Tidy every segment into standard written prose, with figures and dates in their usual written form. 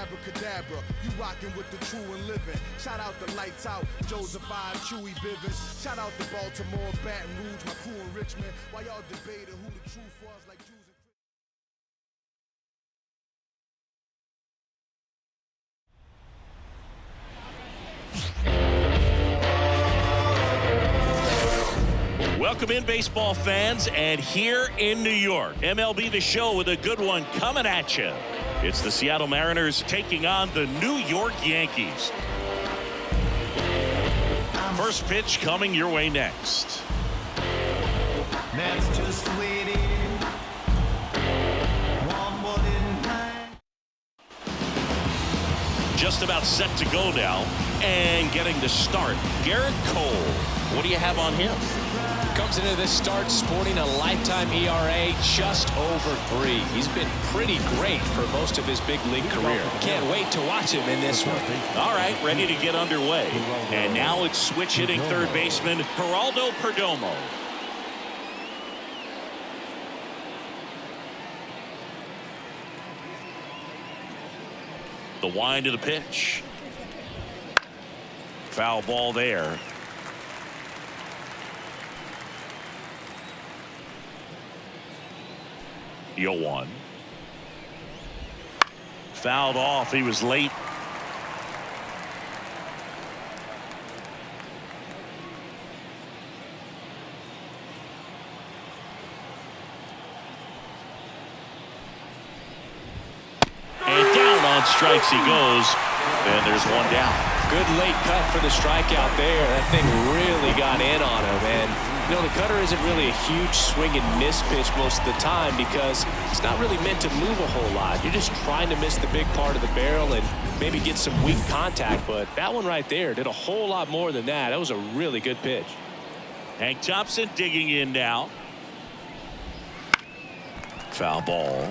Abracadabra, you rockin' with the true and living. Shout out the Lights Out, Joseph I, Chewy Bivens. Shout out the Baltimore, Baton Rouge, my crew in Richmond. While y'all debating who the truth was like Jews and Welcome in, baseball fans, and here in New York, MLB The Show with a good one coming at you. It's the Seattle Mariners taking on the New York Yankees. First pitch coming your way next. That's just the way it is. One more in time. Just about set to go now, and getting the start, Garrett Cole. What do you have on him? Comes into this start sporting a lifetime ERA just over 3. He's been pretty great for most of his big league career. Can't wait to watch him in this one. All right, ready to get underway. And now it's switch hitting third baseman Geraldo Perdomo. The wind of the pitch. Foul ball there. 0-1. Fouled off. He was late. And down on strikes he goes. And there's one down. Good late cut for the strikeout there. That thing really got in on him. And, you know, the cutter isn't really a huge swing and miss pitch most of the time because it's not really meant to move a whole lot. You're just trying to miss the big part of the barrel and maybe get some weak contact. But that one right there did a whole lot more than that. That was a really good pitch. Hank Thompson digging in now. Foul ball.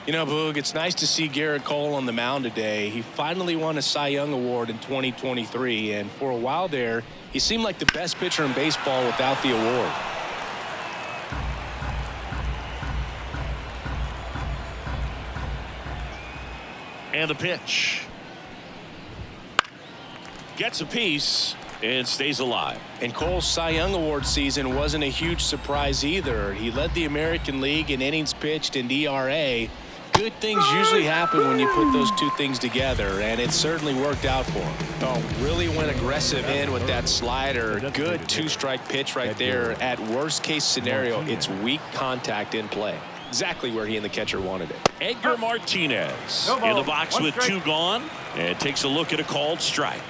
You know, Boog, it's nice to see Garrett Cole on the mound today. He finally won a Cy Young Award in 2023, and for a while there, he seemed like the best pitcher in baseball without the award. And the pitch. Gets a piece and stays alive. And Cole's Cy Young Award season wasn't a huge surprise either. He led the American League in innings pitched and ERA. Good things usually happen when you put those two things together, and it certainly worked out for him. Oh, really went aggressive in with that slider. Good two-strike pitch right there. At worst-case scenario, it's weak contact in play. Exactly where he and the catcher wanted it. Edgar Martinez in the box with 2 gone, and takes a look at a called strike.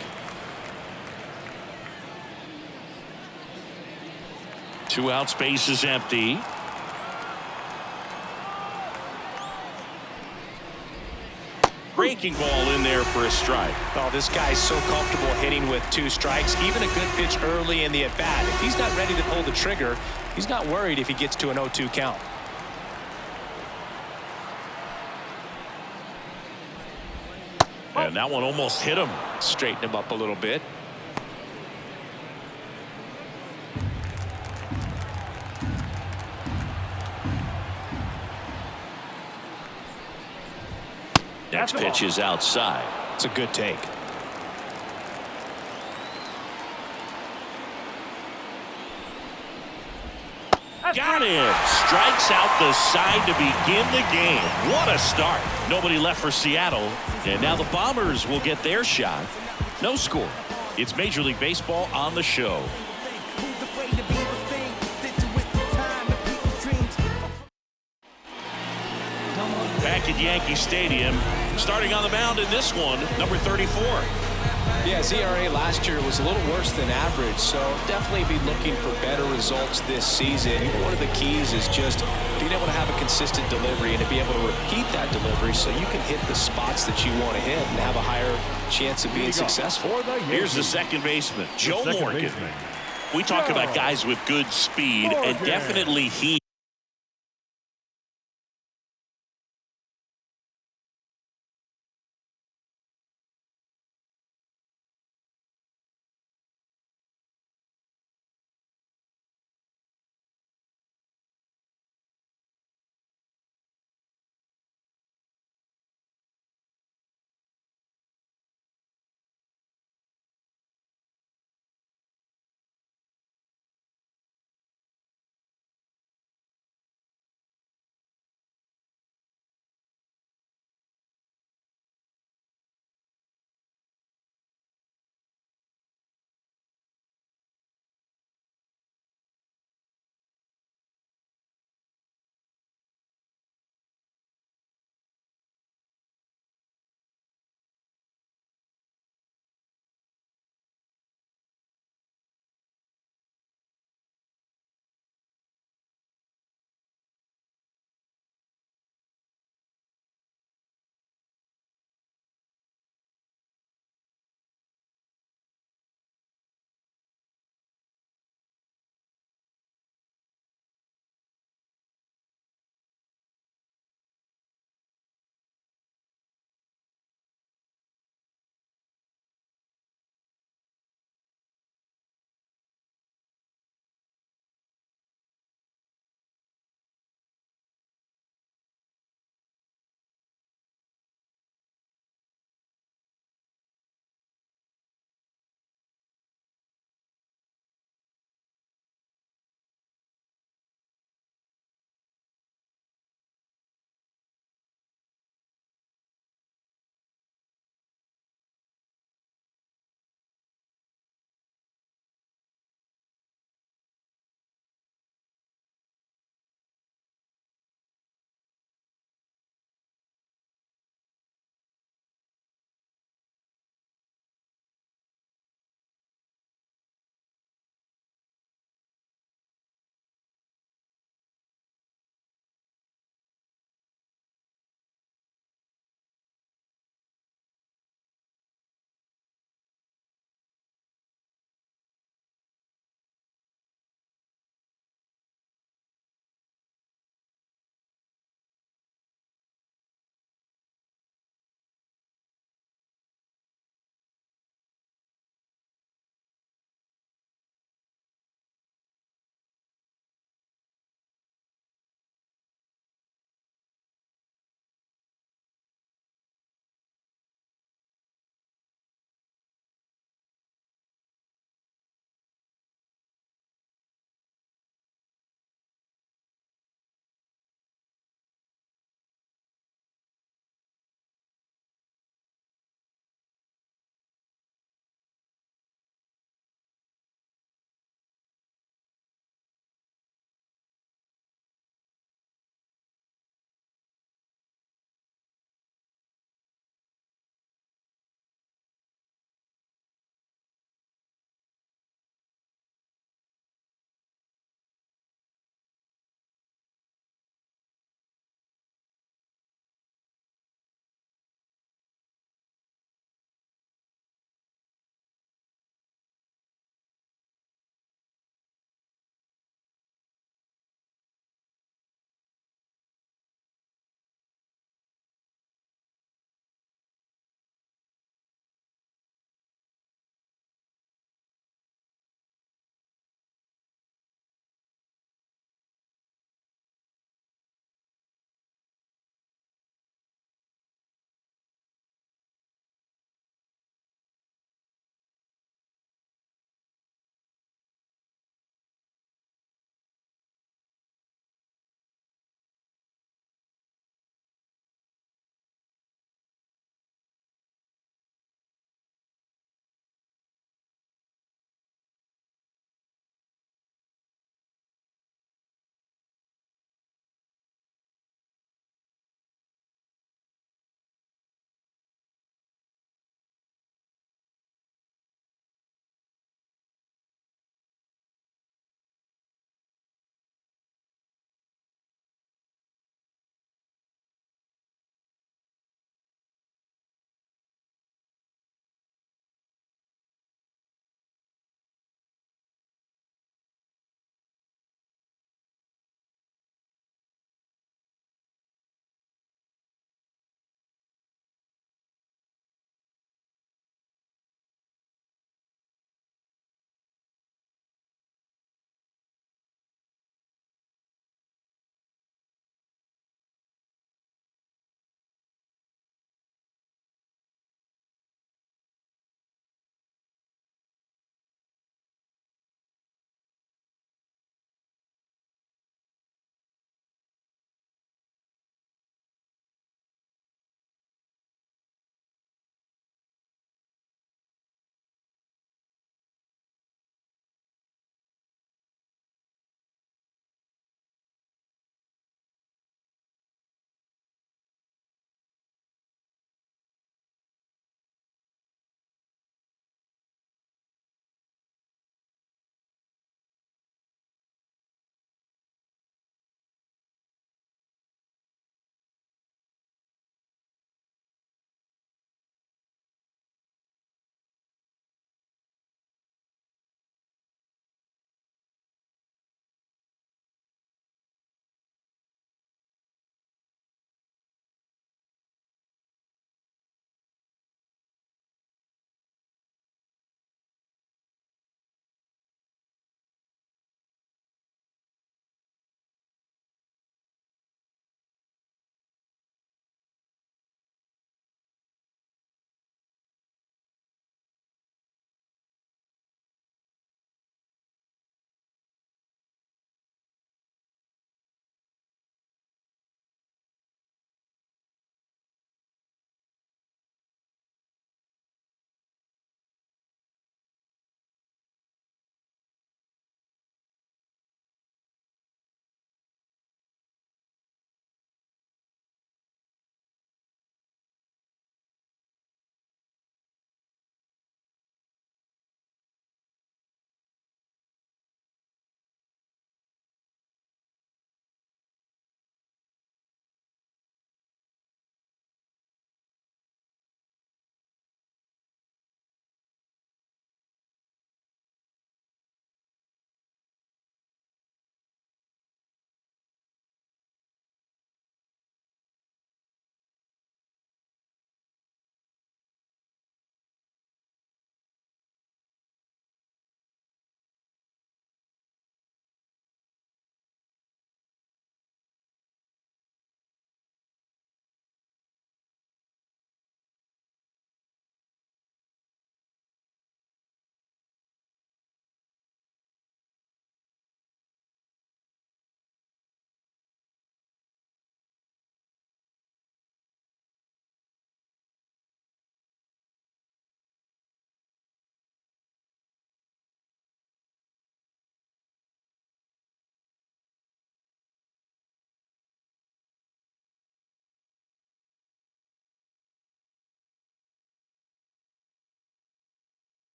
2 outs, base is empty. Breaking ball in there for a strike. Oh, this guy's so comfortable hitting with 2 strikes. Even a good pitch early in the at-bat. If he's not ready to pull the trigger, he's not worried if he gets to an 0-2 count. And that one almost hit him. Straighten him up a little bit. Next pitch is outside. It's a good take. Got him. Strikes out the side to begin the game. What a start. Nobody left for Seattle. And now the Bombers will get their shot. No score. It's Major League Baseball on the show. Back at Yankee Stadium. Starting on the mound in this one, number 34. Yeah, his ERA last year was a little worse than average, so definitely be looking for better results this season. One of the keys is just being able to have a consistent delivery and to be able to repeat that delivery so you can hit the spots that you want to hit and have a higher chance of being successful. Here's the second baseman, Joe Morgan. We talk about guys with good speed, and definitely he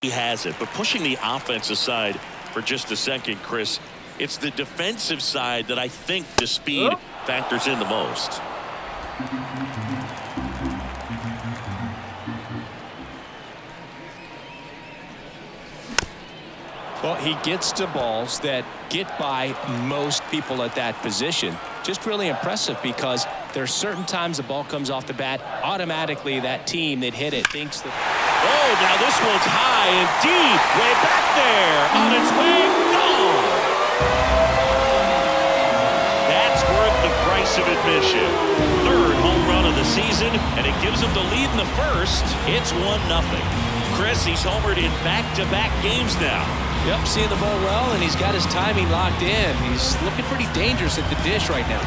He has it, but pushing the offense aside for just a second, Chris, it's the defensive side that I think the speed factors in the most. Well, he gets to balls that get by most people at that position. Just really impressive because there's certain times the ball comes off the bat, automatically that team that hit it thinks that. Oh, now this one's high and deep, way back there, on its way, gone. That's worth the price of admission. Third home run of the season, and it gives him the lead in the first. It's 1-0. Chris, he's homered in back-to-back games now. Yep, seeing the ball well, and he's got his timing locked in. He's looking pretty dangerous at the dish right now.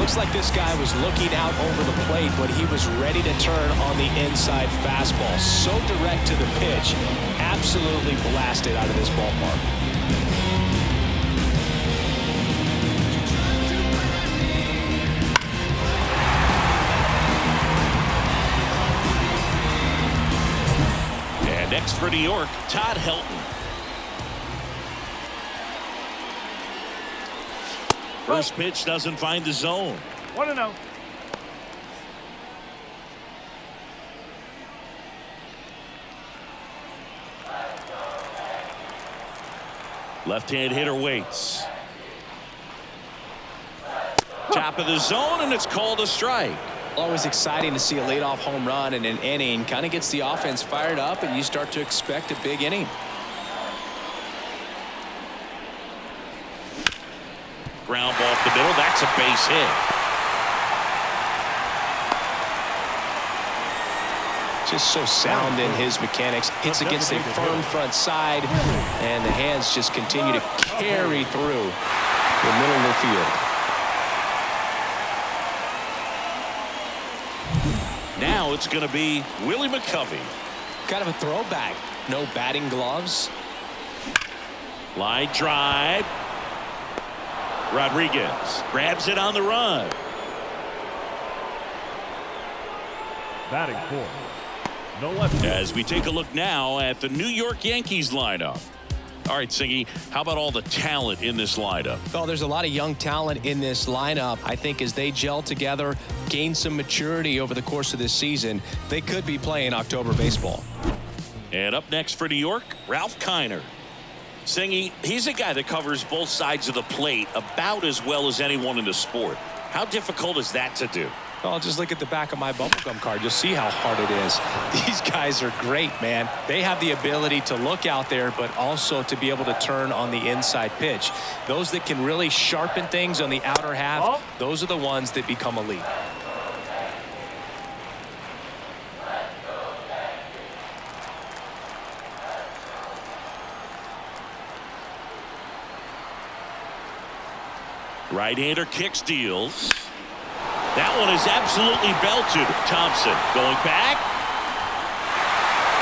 Looks like this guy was looking out over the plate, but he was ready to turn on the inside fastball. So direct to the pitch, absolutely blasted out of this ballpark. Next for New York, Todd Helton. First pitch doesn't find the zone. 1-0. Left-hand hitter waits. Top of the zone, and it's called a strike. Always exciting to see a leadoff home run in an inning. Kind of gets the offense fired up, and you start to expect a big inning. Ground ball up the middle. That's a base hit. Just so sound in his mechanics. Hits against a firm front side, and the hands just continue to carry through the middle of the field. Now it's going to be Willie McCovey. Kind of a throwback. No batting gloves. Line drive. Rodriguez grabs it on the run. Batting fourth. No left. As we take a look now at the New York Yankees lineup. All right, Singy, how about all the talent in this lineup? Oh, there's a lot of young talent in this lineup. I think as they gel together, gain some maturity over the course of this season, they could be playing October baseball. And up next for New York, Ralph Kiner. Singy, he's a guy that covers both sides of the plate about as well as anyone in the sport. How difficult is that to do? Well, just look at the back of my bubblegum card. You'll see how hard it is. These guys are great, man. They have the ability to look out there, but also to be able to turn on the inside pitch. Those that can really sharpen things on the outer half, those are the ones that become elite. Right-hander kicks, deals. That one is absolutely belted. Thompson going back.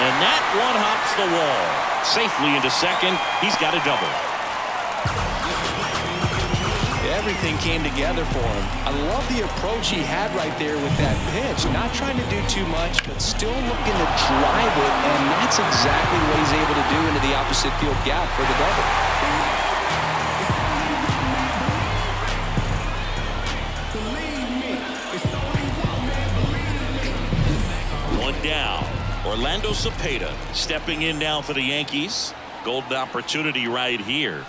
And that one hops the wall. Safely into second. He's got a double. Everything came together for him. I love the approach he had right there with that pitch. Not trying to do too much, but still looking to drive it. And that's exactly what he's able to do into the opposite field gap for the double. Down. Orlando Cepeda stepping in now for the Yankees. Golden opportunity right here.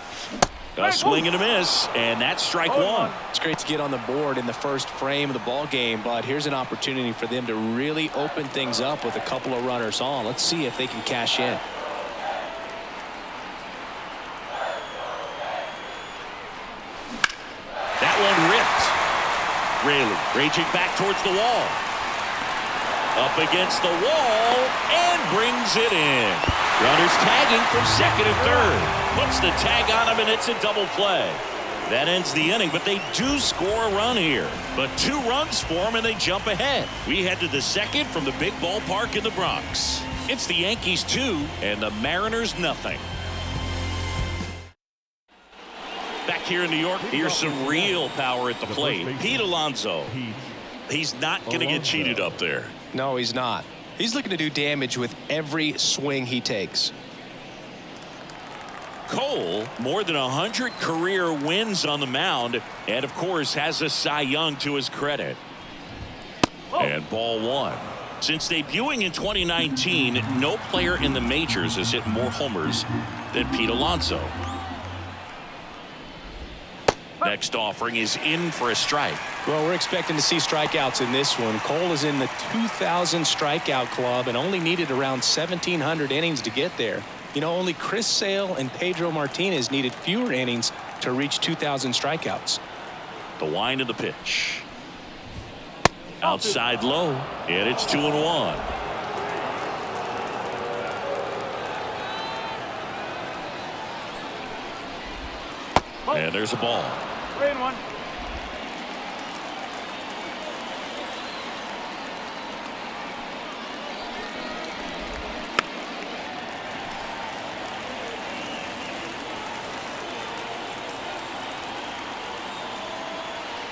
A swing and a miss, and that's strike one. It's great to get on the board in the first frame of the ball game, but here's an opportunity for them to really open things up with a couple of runners on. Let's see if they can cash in. That one ripped. Raley raging back towards the wall. Up against the wall and brings it in. Runners tagging from second and third. Puts the tag on him, and it's a double play. That ends the inning, but they do score a run here. But 2 runs for them, and they jump ahead. We head to the second from the big ballpark in the Bronx. It's the Yankees 2 and the Mariners nothing. Back here in New York, here's some real power at the plate. Pete Alonso. He's not going to get cheated up there. No, he's not. He's looking to do damage with every swing he takes. Cole, more than 100 career wins on the mound, and of course has a Cy Young to his credit. And ball one. Since debuting in 2019, no player in the majors has hit more homers than Pete Alonso. Next offering is in for a strike. Well, we're expecting to see strikeouts in this one. Cole is in the 2,000 strikeout club and only needed around 1,700 innings to get there. You know, only Chris Sale and Pedro Martinez needed fewer innings to reach 2,000 strikeouts. The wind of the pitch. Outside low, and it's 2-1. And there's a ball. 3-1.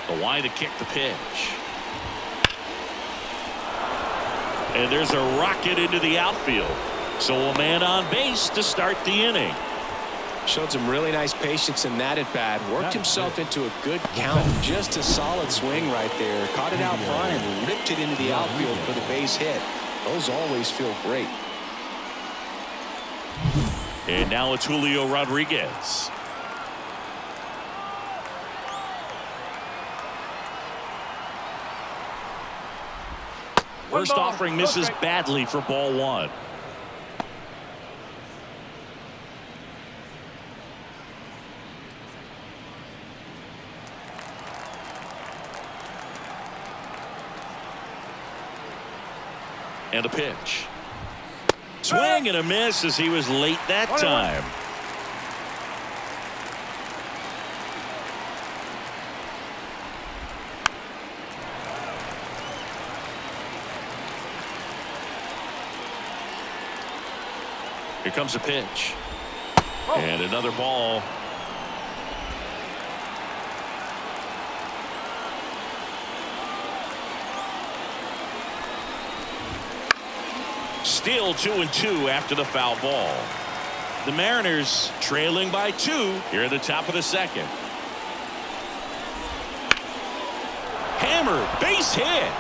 The wind to kick the pitch. And there's a rocket into the outfield. So a man on base to start the inning. Showed some really nice patience in that at bat. Worked himself into a good count. Just a solid swing right there. Caught it out front and ripped it into the outfield for the base hit. Those always feel great. And now it's Julio Rodriguez. First offering misses badly for ball one. And a pitch. Swing and a miss as he was late that time. Here comes a pitch. And another ball. Still 2-2 after the foul ball. The Mariners trailing by 2 here at the top of the second. Hammer, base hit.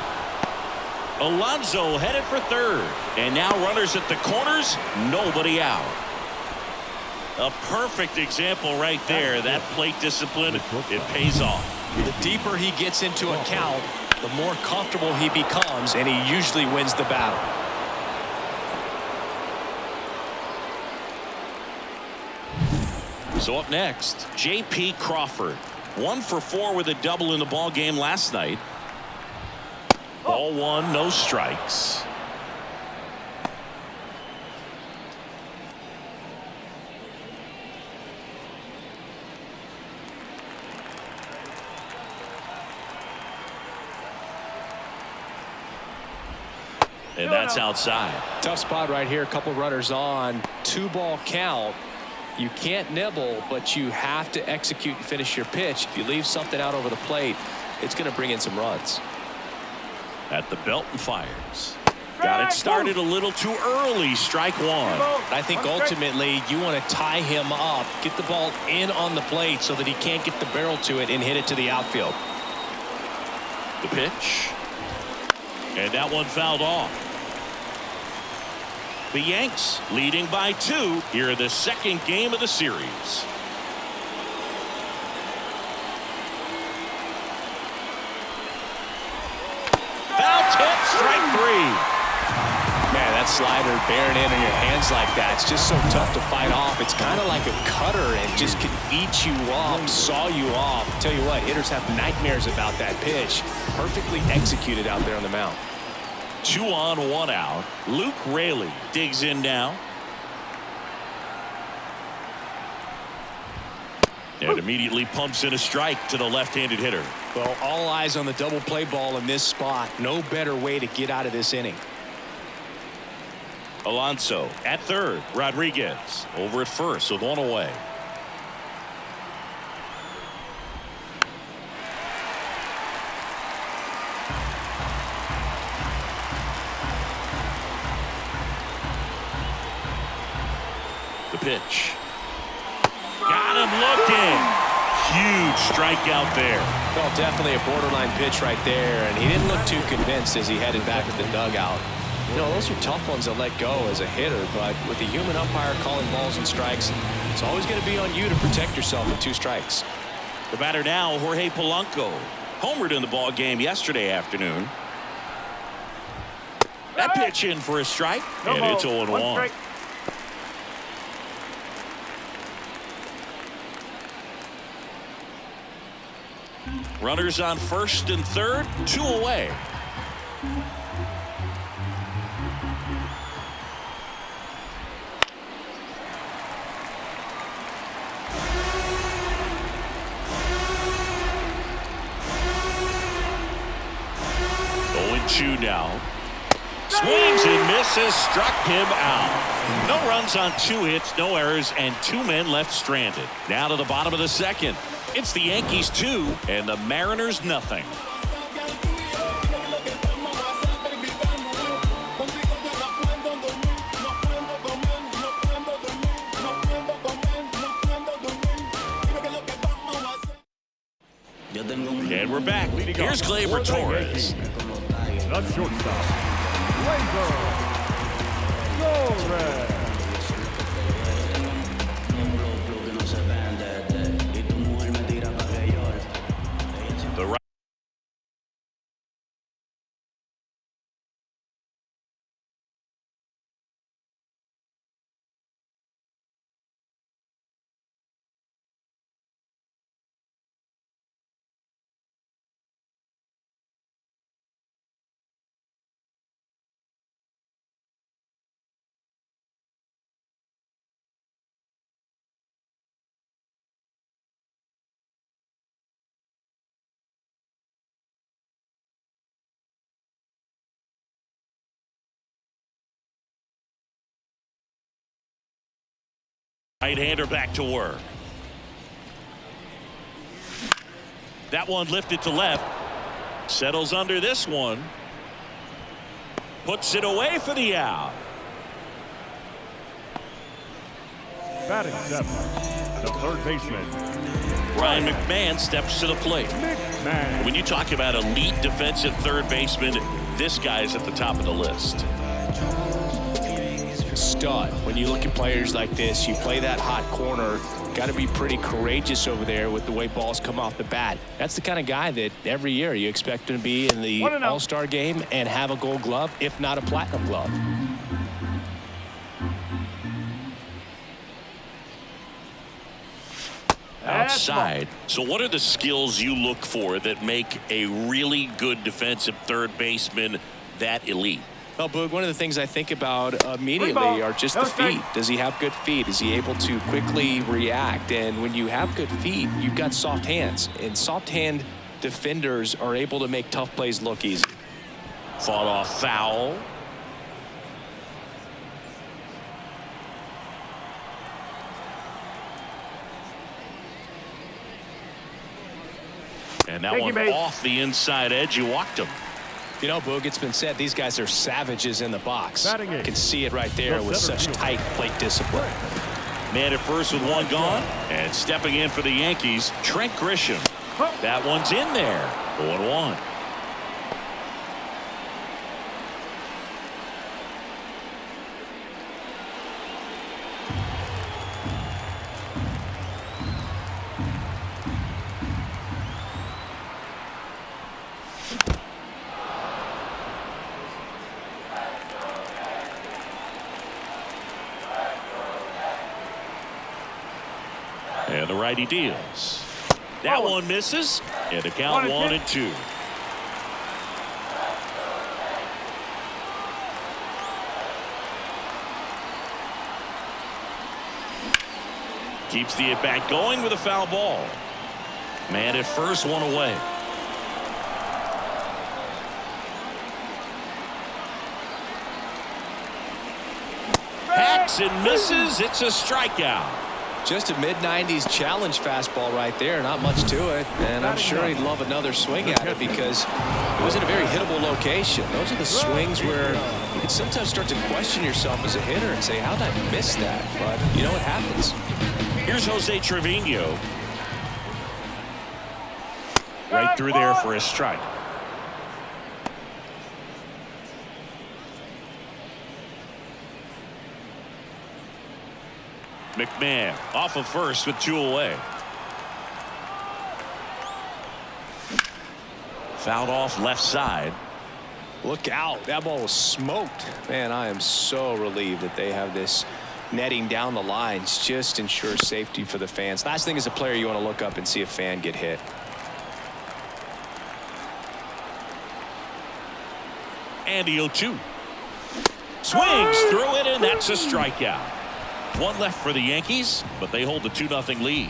Alonso headed for third. And now runners at the corners, nobody out. A perfect example right there. That plate discipline, it pays off. The deeper he gets into a count, the more comfortable he becomes, and he usually wins the battle. So up next, J.P. Crawford. 1 for 4 with a double in the ball game last night. Ball one, no strikes. And that's outside. Tough spot right here. A couple runners on. 2-ball count. You can't nibble, but you have to execute and finish your pitch. If you leave something out over the plate, it's going to bring in some runs. At the belt and fires. Got it started a little too early. Strike one. I think ultimately you want to tie him up, get the ball in on the plate so that he can't get the barrel to it and hit it to the outfield. The pitch. And that one fouled off. The Yanks leading by 2 here in the second game of the series. Foul tip, strike 3. Man, that slider bearing in on your hands like that, it's just so tough to fight off. It's kind of like a cutter and just can eat you up, saw you off. Tell you what, hitters have nightmares about that pitch. Perfectly executed out there on the mound. 2 on, 1 out. Luke Raley digs in now. And immediately pumps in a strike to the left-handed hitter. Well, all eyes on the double play ball in this spot. No better way to get out of this inning. Alonso at third. Rodriguez over at first with 1 away. The pitch. Got him looking. Huge strikeout there. Well, definitely a borderline pitch right there, and he didn't look too convinced as he headed back to the dugout. You know, those are tough ones to let go as a hitter, but with the human umpire calling balls and strikes, it's always going to be on you to protect yourself with 2 strikes. The batter now, Jorge Polanco. Homered in the ball game yesterday afternoon. That pitch in for a strike, and it's 0-1. Runners on first and third, 2 away. Two now. Swings and misses, struck him out. No runs on 2 hits, no errors, and 2 men left stranded. Now to the bottom of the second. It's the Yankees 2 and the Mariners nothing. And we're back. Here's Gleyber Torres. The shortstop, Gleyber Torres. The right. Right-hander back to work. That one lifted to left. Settles under this one. Puts it away for the out. Batting 7th, the third baseman, Ryan McMahon steps to the plate. McMahon. When you talk about elite defensive third baseman, this guy's at the top of the list. Stud. When you look at players like this, you play that hot corner, got to be pretty courageous over there with the way balls come off the bat. That's the kind of guy that every year you expect him to be in the All-Star game and have a Gold Glove, if not a Platinum Glove. Outside. So what are the skills you look for that make a really good defensive third baseman that elite? Well, Boog, one of the things I think about immediately are just the feet. Does he have good feet? Is he able to quickly react? And when you have good feet, you've got soft hands. And soft hand defenders are able to make tough plays look easy. Fought off foul. And that one off the inside edge. You walked him. You know, Boog, it's been said these guys are savages in the box. You Batting 8. can see it right there with such tight plate discipline. Man at first with one gone. And stepping in for the Yankees, Trent Grisham. That one's in there. 0-1. And the righty deals. That one misses. And the count 1-2. Keeps the at-bat going with a foul ball. Man at first, one away. Hacks and misses. It's a strikeout. Just a mid-90s challenge fastball right there. Not much to it. And I'm sure he'd love another swing at it because it was in a very hittable location. Those are the swings where You can sometimes start to question yourself as a hitter and say, how did I miss that? But you know what happens. Here's Jose Trevino. Right through there for a strike. McMahon off of first with 2 away. Fouled off left side. Look out. That ball was smoked. Man, I am so relieved that they have this netting down the lines. Just ensures safety for the fans. Last thing as a player, you want to look up and see a fan get hit. Andy 0-2. Swings through it, and that's a strikeout. 1 left for the Yankees, but they hold the 2-0 lead.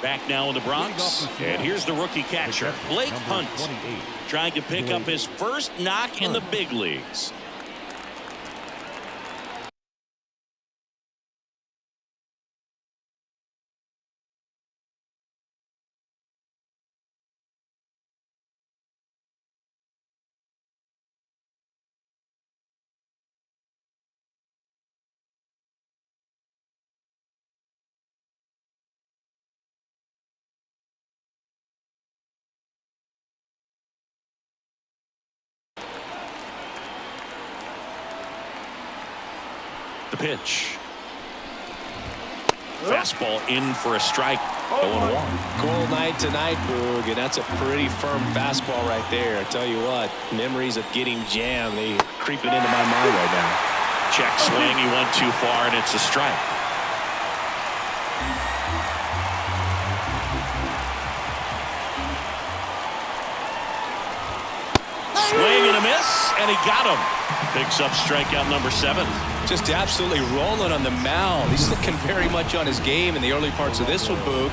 Back now in the Bronx, and here's the rookie catcher, Blake Hunt, trying to pick up his first knock in the big leagues. The pitch. Fastball in for a strike. 0-1. Cold night tonight, Boog, and that's a pretty firm fastball right there. I tell you what, memories of getting jammed, they creeping into my mind right now. Check swing. He went too far, and it's a strike. Swing and a miss, and he got him. Picks up strikeout number 7. Just absolutely rolling on the mound. He's looking very much on his game in the early parts of this one, Boog.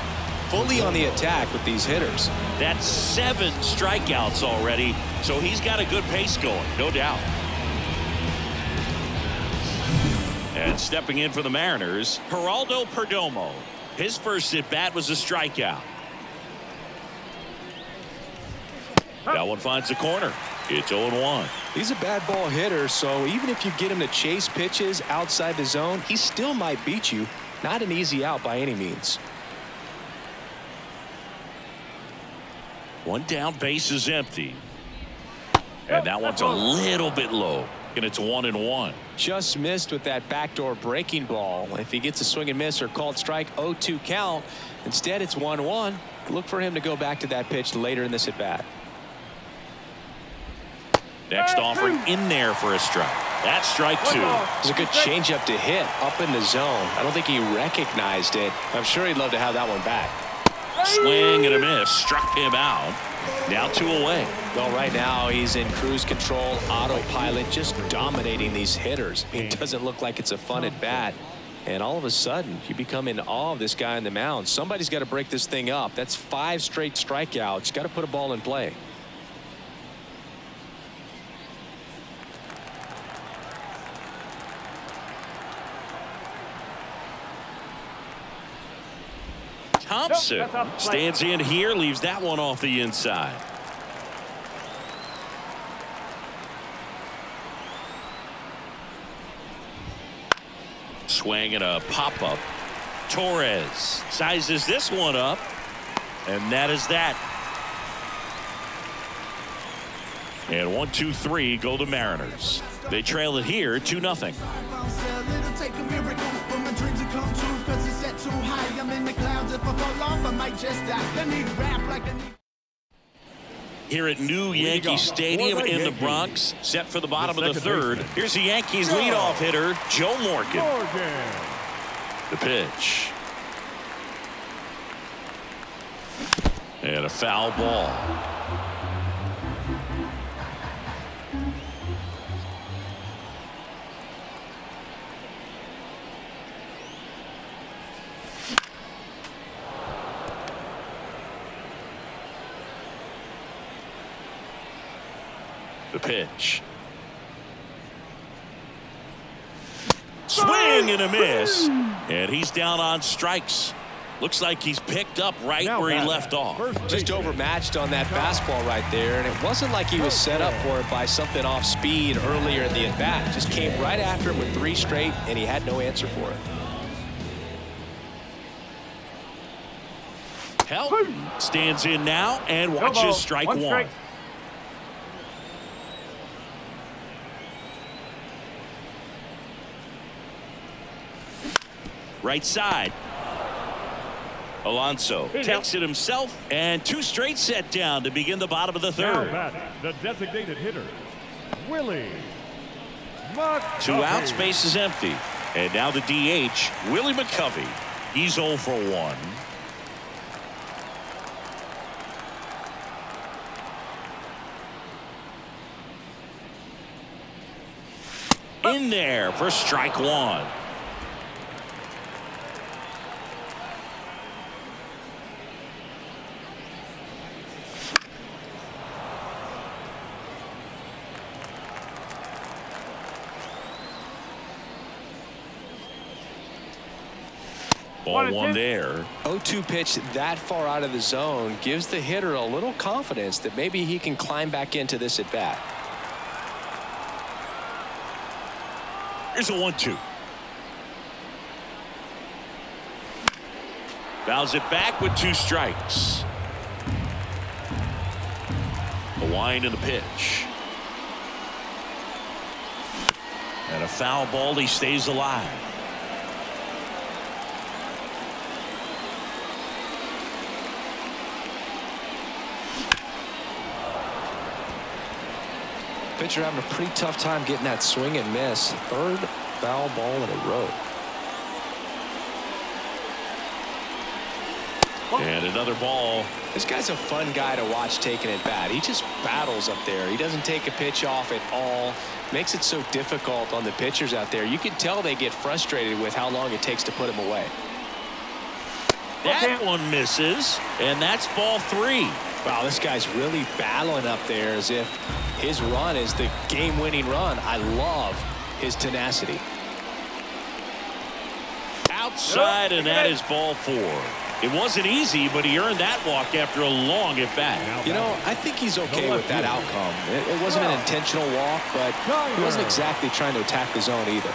Fully on the attack with these hitters. That's 7 strikeouts already, so he's got a good pace going, no doubt. And stepping in for the Mariners, Geraldo Perdomo. His first at-bat was a strikeout. That one finds the corner. It's 0-1. He's a bad ball hitter, so even if you get him to chase pitches outside the zone, he still might beat you. Not an easy out by any means. 1 down, base is empty. And that one's a little bit low. And it's 1-1. Just missed with that backdoor breaking ball. If he gets a swing and miss or called strike, 0-2 count. Instead, it's 1-1. Look for him to go back to that pitch later in this at bat. Next offering in there for a strike. That's strike 2. It was a good changeup to hit up in the zone. I don't think he recognized it. I'm sure he'd love to have that one back. Swing and a miss. Struck him out. Now 2 away. Well, right now he's in cruise control, autopilot, just dominating these hitters. It doesn't look like it's a fun at bat. And all of a sudden, you become in awe of this guy on the mound. Somebody's got to break this thing up. That's 5 straight strikeouts. Got to put a ball in play. Thompson stands in here, leaves that one off the inside. Swing and a pop-up. Torres sizes this one up, and that is that. And 1, 2, 3 go to Mariners. They trail it here 2-0. Here at new Yankee Stadium in the Bronx, set for the bottom of the 3rd. Here's the Yankees leadoff hitter, Joe Morgan. The pitch. And a foul ball. The pitch. Swing and a miss. And he's down on strikes. Looks like he's picked up right Now where he batting, left off. Just overmatched on that fastball right there, and it wasn't like he was set up for it by something off speed earlier in the at-bat. Just came right after him with 3 straight, and he had no answer for it. Helton stands in now and watches strike one. Strike. Right side. Alonso takes it himself, and 2 straight set down to begin the bottom of the Now 3rd. batting, the designated hitter, Willie 2 outs, McCovey. base is empty. And now the DH, Willie McCovey. He's 0 for 1. In there for strike 1. Ball 1 there. 0-2 pitch that far out of the zone gives the hitter a little confidence that maybe he can climb back into this at bat. Here's a 1-2. Fouls it back with 2 strikes. The wind and the pitch. And a foul ball. He stays alive. Pitcher having a pretty tough time getting that swing and miss. 3rd foul ball in a row. And another ball. This guy's a fun guy to watch taking at bat. He just battles up there. He doesn't take a pitch off at all. Makes it so difficult on the pitchers out there. You can tell they get frustrated with how long it takes to put him away. That one misses, and that's ball 3. Wow, this guy's really battling up there as if his run is the game-winning run. I love his tenacity. Outside, and that is ball 4. It wasn't easy, but he earned that walk after a long at-bat. You know, I think he's okay with that outcome. It wasn't an intentional walk, but he wasn't exactly trying to attack the zone either.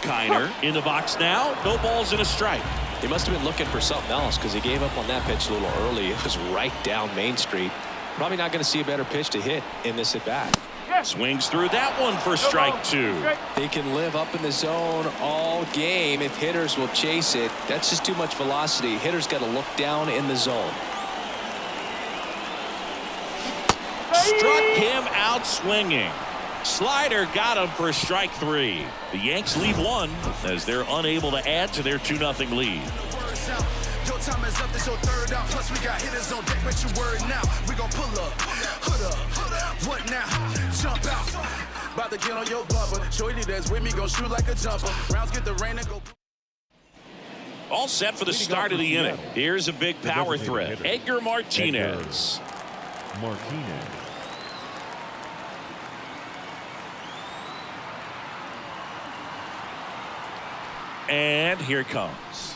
Kiner in the box now. No balls and a strike. He must have been looking for something else because he gave up on that pitch a little early. It was right down Main Street. Probably not going to see a better pitch to hit in this at-bat. Swings through that one for strike 2. He can live up in the zone all game if hitters will chase it. That's just too much velocity. Hitters got to look down in the zone. Struck him out swinging. Slider got him for strike 3. The Yanks lead 1 as they're unable to add to their 2-0 lead. Your time is up, this your 3rd out. Plus we got hitters on deck, make your word now. We gon' pull up, hood up, what now? Jump out, about to get on your bumper. Shorty that's with me gon' shoot like a jumper. Rounds get the rain and go. All set for the start of the inning. Here's a big power threat. Edgar Martinez. Martinez. And here it comes.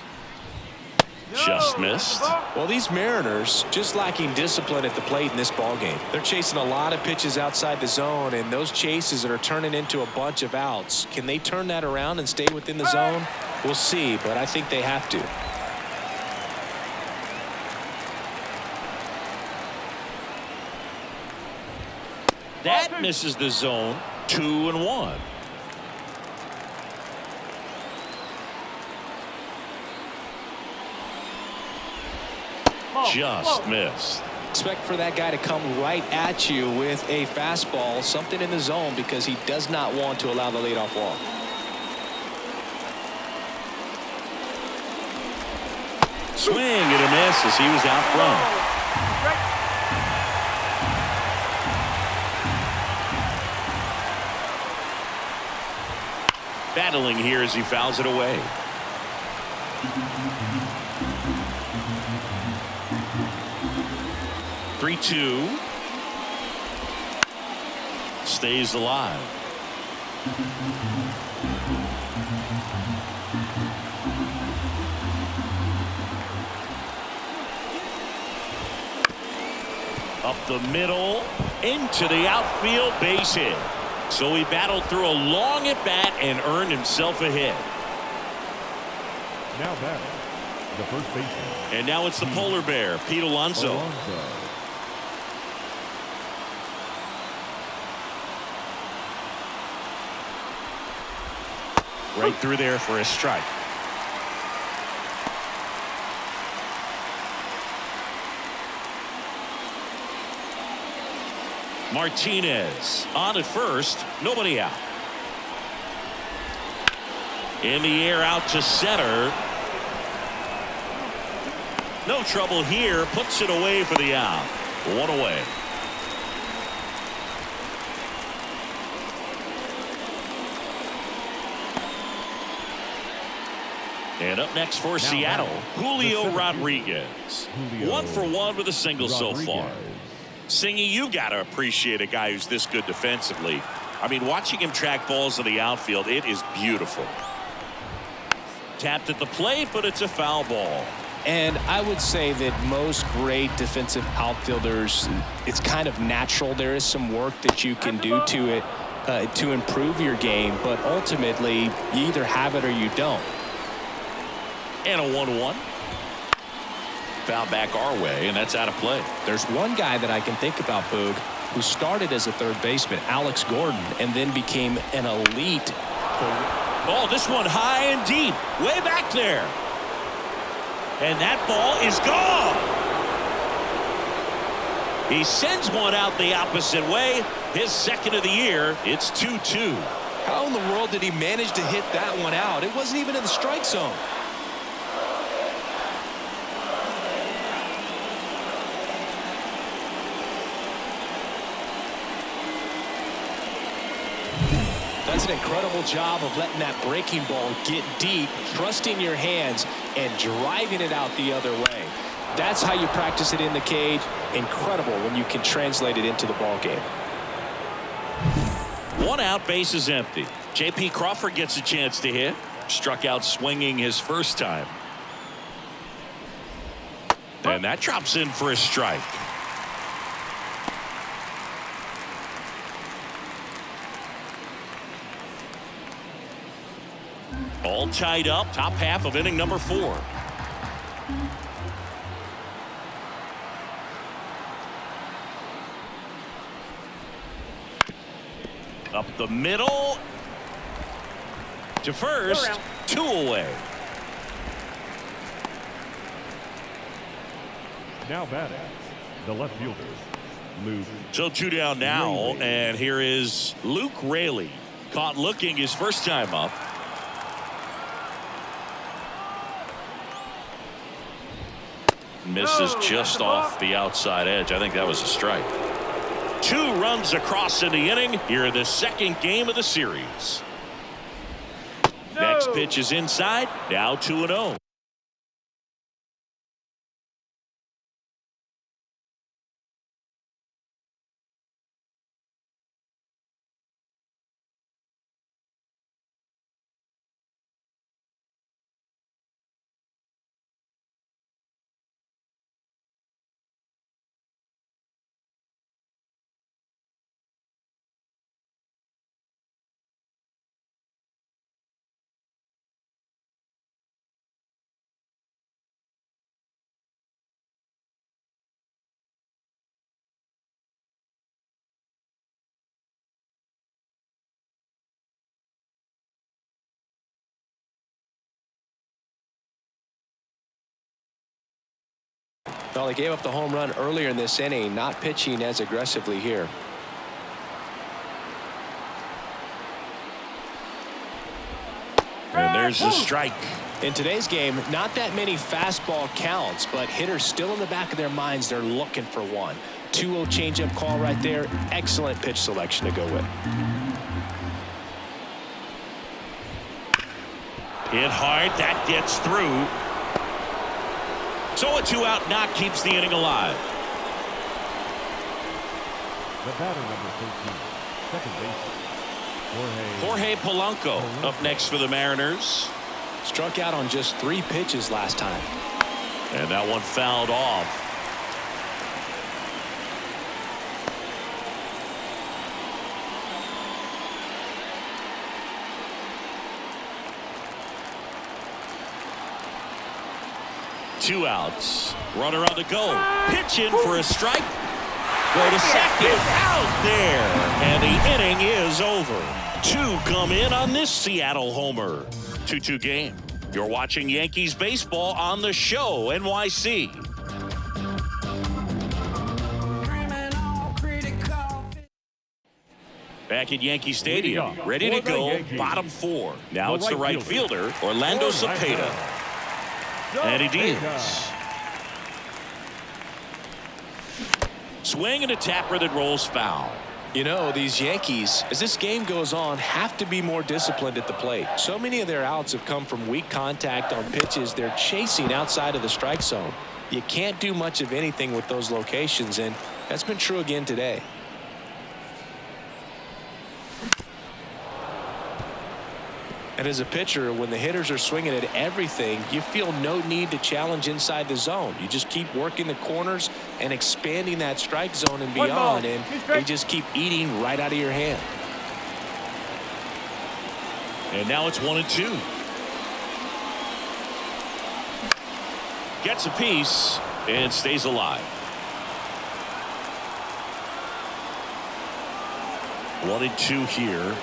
Just missed. Well, these Mariners just lacking discipline at the plate in this ballgame. They're chasing a lot of pitches outside the zone, and those chases are turning into a bunch of outs. Can they turn that around and stay within the zone? We'll see, but I think they have to. That misses the zone. 2-1. Just missed. Expect for that guy to come right at you with a fastball, something in the zone, because he does not want to allow the leadoff walk. Swing and a miss as he was out front. Battling here as he fouls it away. stays alive. Up the middle, into the outfield, base hit. So he battled through a long at bat and earned himself a hit. Now batting, the first baseman. And now it's the polar bear, Pete Alonso. Right through there for a strike. Martinez on at first, nobody out. In the air out to center. No trouble here, puts it away for the out. One away. And up next for Seattle, Julio Rodriguez. 1 for 1 with a single so far. Singy, you got to appreciate a guy who's this good defensively. I mean, watching him track balls in the outfield, it is beautiful. Tapped at the plate, but it's a foul ball. And I would say that most great defensive outfielders, it's kind of natural. There is some work that you can do to it to improve your game, but ultimately you either have it or you don't. And a 1-1. Foul back our way, and that's out of play. There's one guy that I can think about, Boog, who started as a third baseman, Alex Gordon, and then became an elite. Oh, this one high and deep, way back there. And that ball is gone. He sends one out the opposite way. His second of the year. It's 2-2. How in the world did he manage to hit that one out? It wasn't even in the strike zone. That's an incredible job of letting that breaking ball get deep, trusting your hands, and driving it out the other way. That's how you practice it in the cage. Incredible when you can translate it into the ball game. 1 out, base is empty. J.P. Crawford gets a chance to hit. Struck out swinging his first time. And that drops in for a strike. All tied up, top half of inning number 4. Up the middle to first, 2 away. Now batting, the left fielder, Luke. So 2 down now, and here is Luke Raley. Caught looking his first time up. Misses just off the outside edge. I think that was a strike. 2 runs across in the inning. Here in the second game of the series. Next pitch is inside. Now 2-0. Well, he gave up the home run earlier in this inning, not pitching as aggressively here. And there's the strike. In today's game, not that many fastball counts, but hitters still in the back of their minds, they're looking for one. 2-0 changeup call right there. Excellent pitch selection to go with. Hit hard, that gets through. So a 2-out knock keeps the inning alive. The batter, number 13, second baseman, Jorge Polanco up next for the Mariners. Struck out on just 3 pitches last time. And that one fouled off. Two outs. Runner on the go. Pitch in for a strike. Go to second. Out there. And the inning is over. 2 come in on this Seattle homer. 2-2 game. You're watching Yankees baseball on the show, NYC. Back at Yankee Stadium, ready to go, bottom 4. Now it's the right fielder, Orlando Cepeda. And he deals. Swing and a tapper that rolls foul. You know, these Yankees, as this game goes on, have to be more disciplined at the plate. So many of their outs have come from weak contact on pitches they're chasing outside of the strike zone. You can't do much of anything with those locations, and that's been true again today. And as a pitcher, when the hitters are swinging at everything, you feel no need to challenge inside the zone. You just keep working the corners and expanding that strike zone and beyond, and they just keep eating right out of your hand. And now it's 1-2. Gets a piece and stays alive. 1-2 here.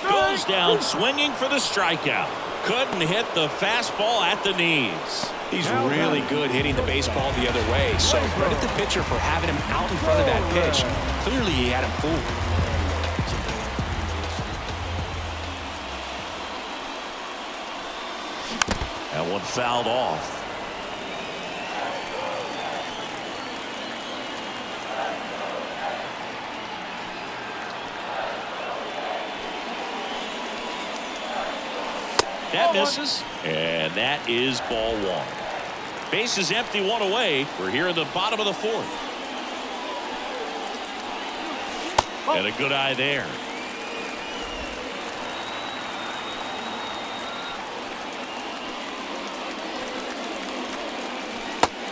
Goes down swinging for the strikeout. Couldn't hit the fastball at the knees. He's really good hitting the baseball the other way, so credit the pitcher for having him out in front of that pitch. Clearly he had him fooled. That one fouled off. That misses, and that is ball 1. Base is empty, 1 away. We're here in the bottom of the 4th. And a good eye there.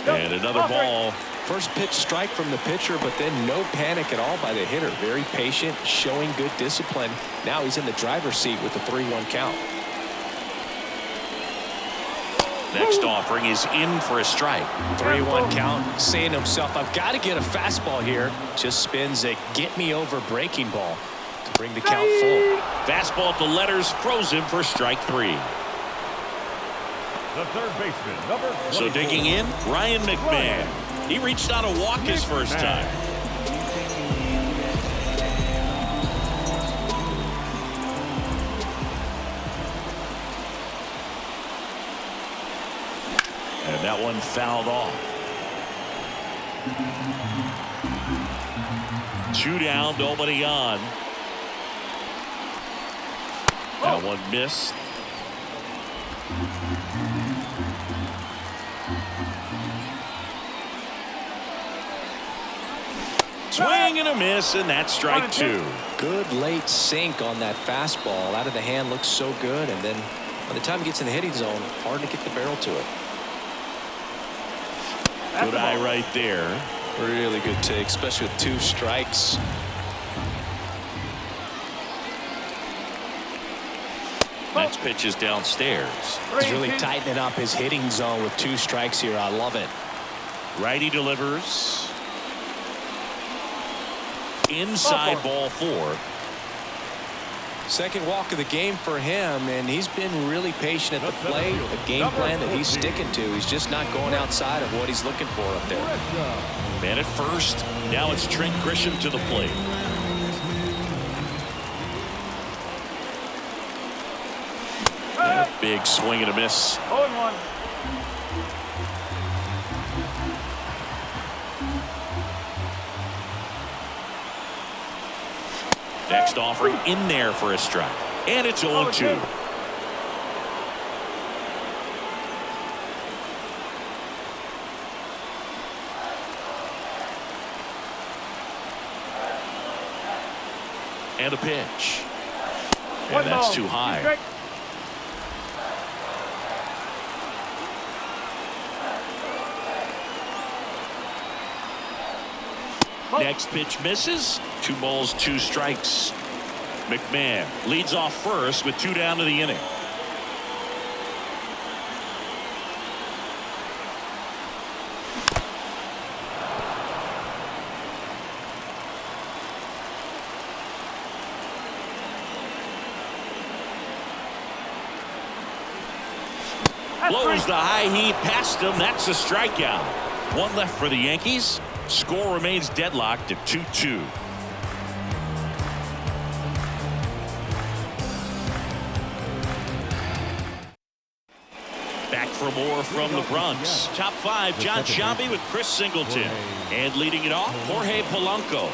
And another ball. First pitch strike from the pitcher, but then no panic at all by the hitter. Very patient, showing good discipline. Now he's in the driver's seat with the 3-1 count. Next offering is in for a strike. 3-1 count, saying to himself, I've got to get a fastball here. Just spins a get-me-over breaking ball to bring the count full. Fastball at the letters, throws him for strike 3. the third baseman, number 24. So digging in, Ryan McMahon. He reached out to walk his first time. And that one fouled off. 2 down, nobody on. That one missed. Swing and a miss, and that's strike 2. Good late sink on that fastball. Out of the hand, looks so good, and then by the time it gets in the hitting zone, hard to get the barrel to it. Good eye right there. Really good take, especially with 2 strikes. Next pitch is downstairs. He's really tightening up his hitting zone with 2 strikes here. I love it. Righty delivers. Inside ball 4. Second walk of the game for him, and he's been really patient at the plate. A game plan that he's sticking to. He's just not going outside of what he's looking for up there. Man at first. Now it's Trent Grisham to the plate. And a big swing and a miss. 0-1. Next offering in there for a strike. And it's 0-2. And a pitch. And that's too high. Next pitch misses. 2 balls, 2 strikes. McMahon leads off first with 2 down to the inning. Blows the high heat past him. That's a strikeout. 1 left for the Yankees. Score remains deadlocked at 2-2. Back for more from the Bronx. Top 5, John Sciambi with Chris Singleton. And leading it off, Jorge Polanco.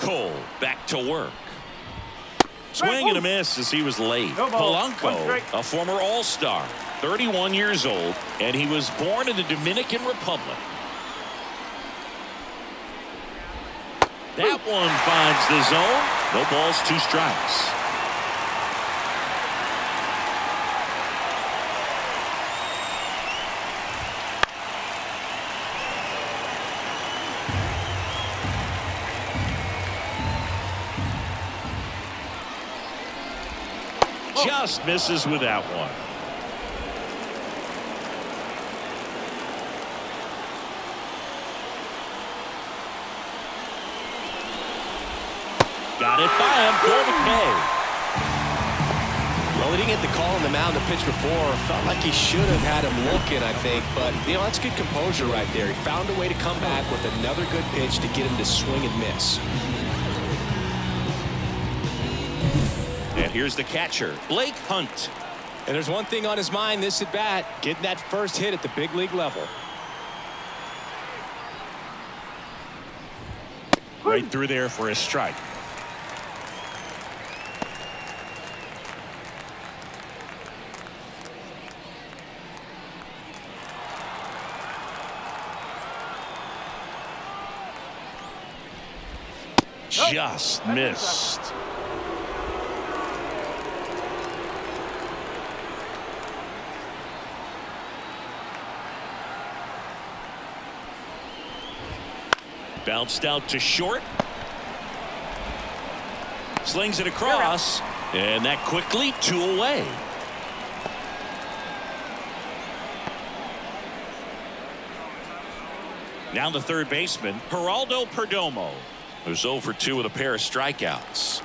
Cole back to work. Swing and a miss as he was late. Polanco, a former All-Star, 31 years old, and he was born in the Dominican Republic. That one finds the zone. No balls, 2 strikes. Just misses with that one. Got it by him for the K. Well, he didn't get the call on the mound the pitch before. Felt like he should have had him looking, I think. But, you know, that's good composure right there. He found a way to come back with another good pitch to get him to swing and miss. And here's the catcher, Blake Hunt. And there's one thing on his mind this at bat, getting that first hit at the big league level. Right through there for a strike. Just missed. Bounced out to short. Slings it across. And that quickly 2 away. Now the third baseman, Geraldo Perdomo, who's 0 for 2 with a pair of strikeouts.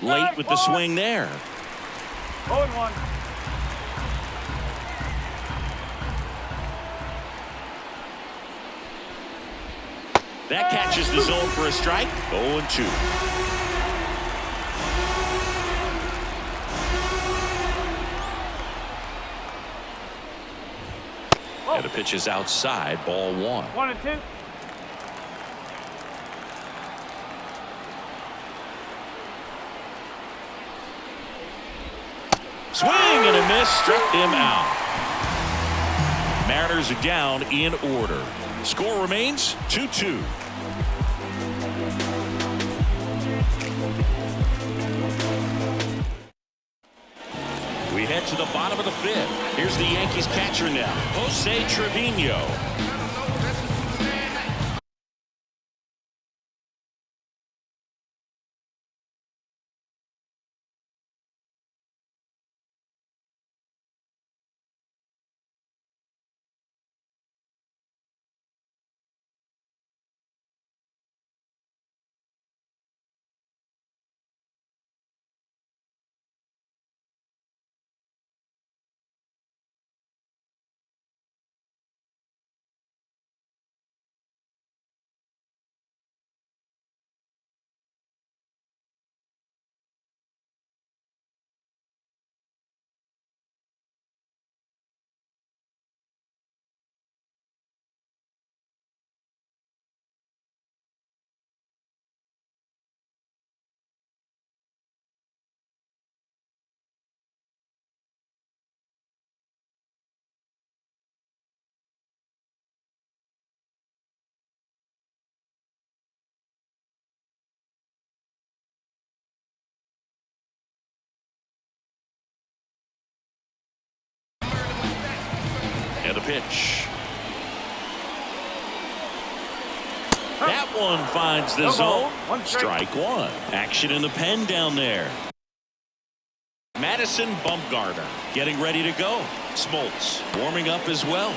Late with the swing there. 0-1. That catches the zone for a strike. 0-2. And the pitch is outside, ball 1. 1-2. Swing and a miss, struck him out. Mariners are down in order. Score remains 2-2. We head to the bottom of the 5th. Here's the Yankees catcher now, Jose Trevino. And a pitch. That one finds the zone. Strike 1. Action in the pen down there. Madison Bumgarner getting ready to go. Smoltz warming up as well.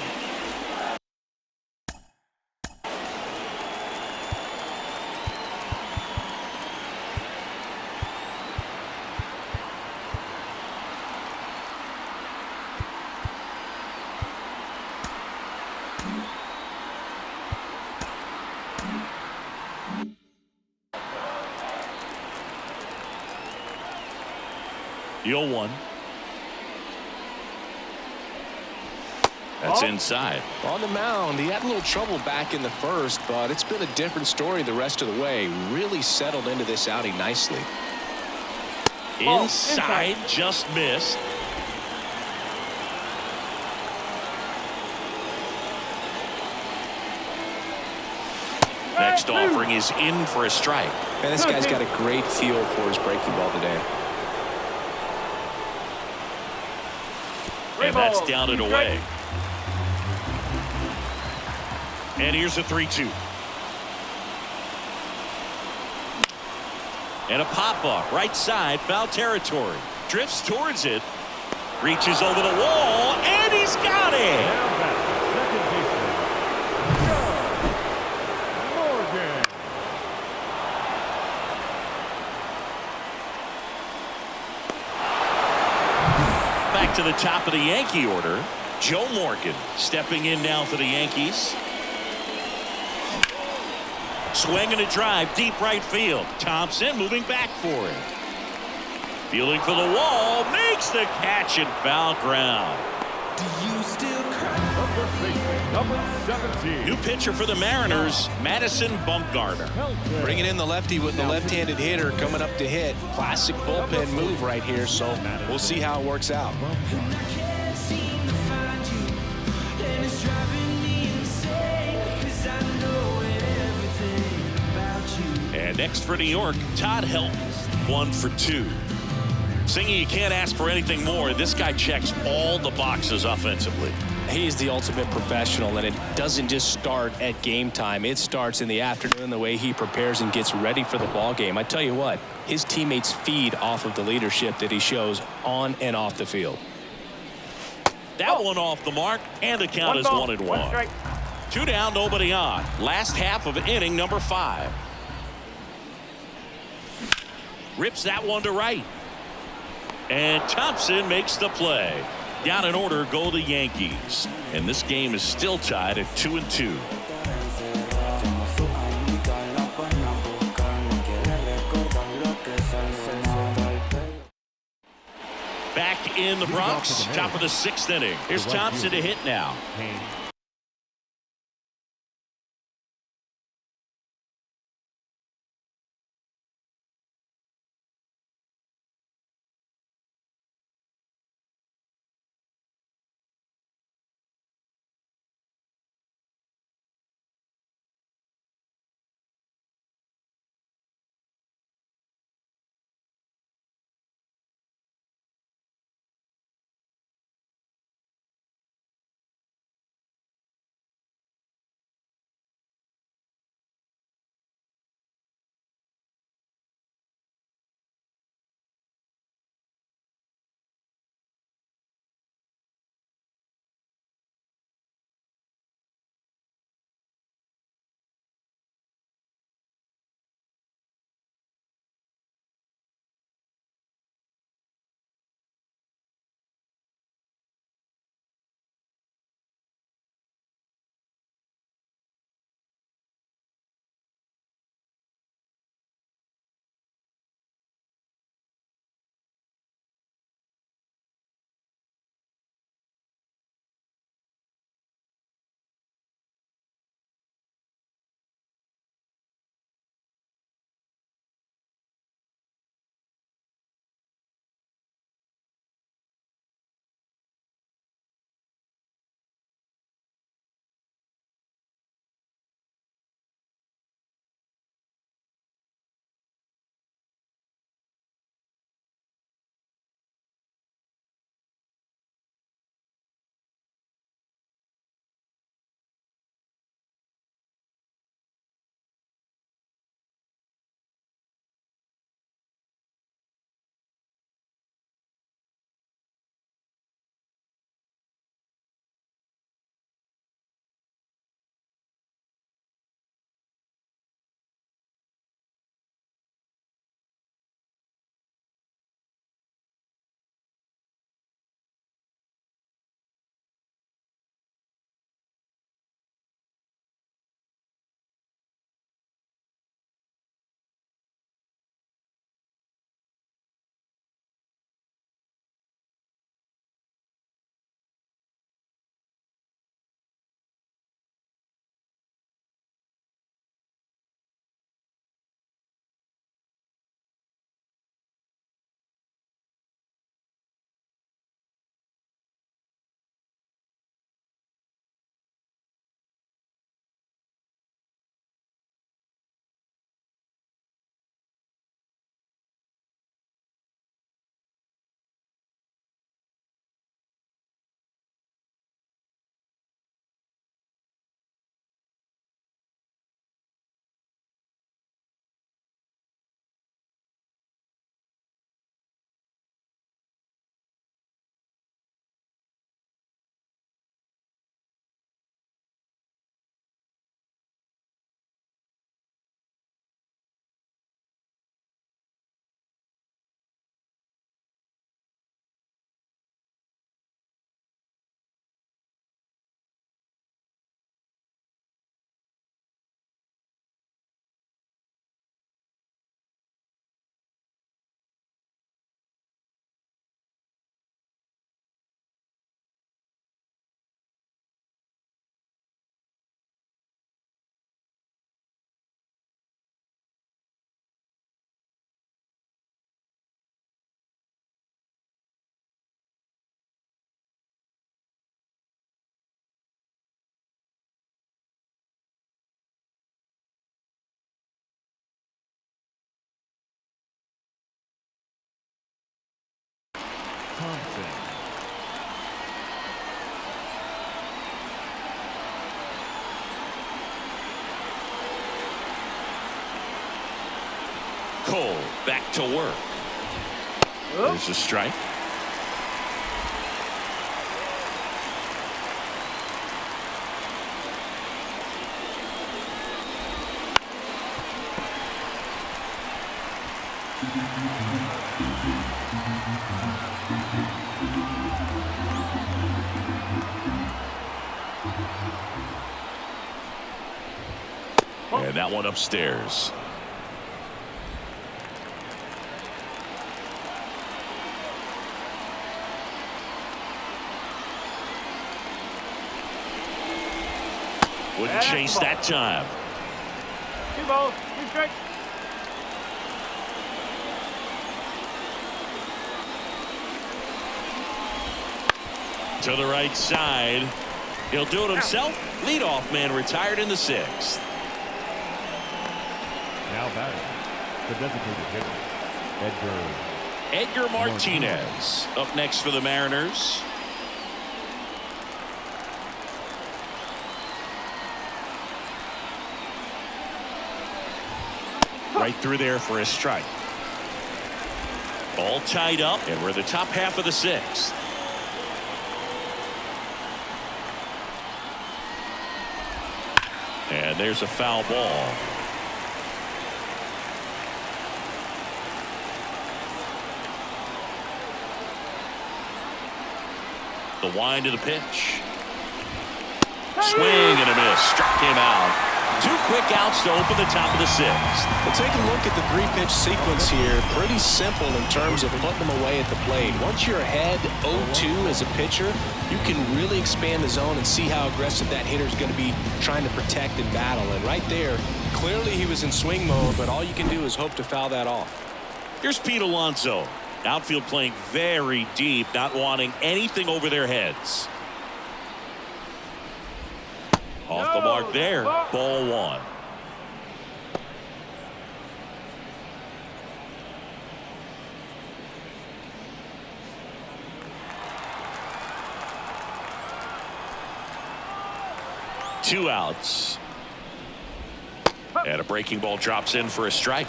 The 0-1. That's inside. On the mound, he had a little trouble back in the first, but it's been a different story the rest of the way. Really settled into this outing nicely. Inside, just missed. Next offering is in for a strike. And this guy's got a great feel for his breaking ball today. And that's down and away. And here's a 3-2. And a pop-up, right side, foul territory. Drifts towards it. Reaches over the wall, and he's got it. Now that's second baseman, John Morgan. Back to the top of the Yankee order. Joe Morgan stepping in now for the Yankees. Swing and a drive, deep right field. Thompson moving back for it. Fielding for the wall, makes the catch in foul ground. The first baseman, number 17. New pitcher for the Mariners, Madison Bumgarner. Bringing in the lefty with the left-handed hitter coming up to hit. Classic bullpen move right here, so we'll see how it works out. And next for New York, Todd Helton, 1 for 2. Singy, you can't ask for anything more. This guy checks all the boxes offensively. He's the ultimate professional, and it doesn't just start at game time. It starts in the afternoon, the way he prepares and gets ready for the ball game. I tell you what, his teammates feed off of the leadership that he shows on and off the field. That one off the mark, and the count is 1-1. 2 down, nobody on. Last half of inning number 5. Rips that one to right. And Thompson makes the play. Down in order go the Yankees. And this game is still tied at 2-2. Back in the Bronx, top of the 6th inning. Here's Thompson to hit now. Cole back to work. There's a strike. And that one upstairs. Wouldn't chase that time. 2 balls, 2 strikes. To the right side. He'll do it himself. Leadoff man retired in the 6th. Now batting, the designated hitter, Edgar Martinez up next for the Mariners. Right through there for a strike. All tied up, and we're the top half of the 6th. And there's a foul ball. The wind of the pitch. Swing and a miss. Struck him out. 2 quick outs to open the top of the 6th. Well, take a look at the 3-pitch sequence here. Pretty simple in terms of putting them away at the plate. Once you're ahead 0-2 as a pitcher, you can really expand the zone and see how aggressive that hitter is going to be trying to protect and battle. And right there, clearly he was in swing mode, but all you can do is hope to foul that off. Here's Pete Alonso. Outfield playing very deep, not wanting anything over their heads. Off the mark there. Ball 1. Two outs. And a breaking ball drops in for a strike.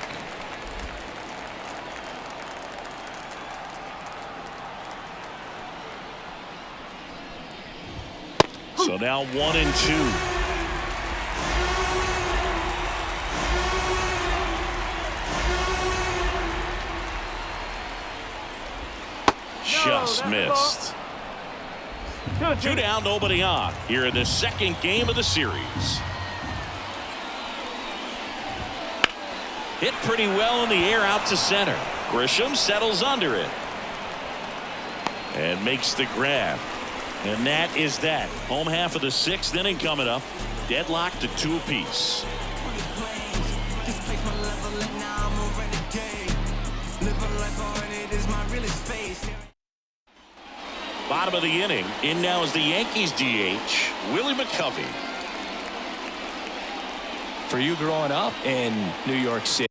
So now 1-2. Just missed. 2 down, nobody on here in the 2nd game of the series. Hit pretty well in the air out to center. Grisham settles under it and makes the grab. And that is that. Home half of the 6th inning coming up. Deadlocked to 2 apiece. Bottom of the inning. In now is the Yankees DH, Willie McCovey. For you growing up in New York City,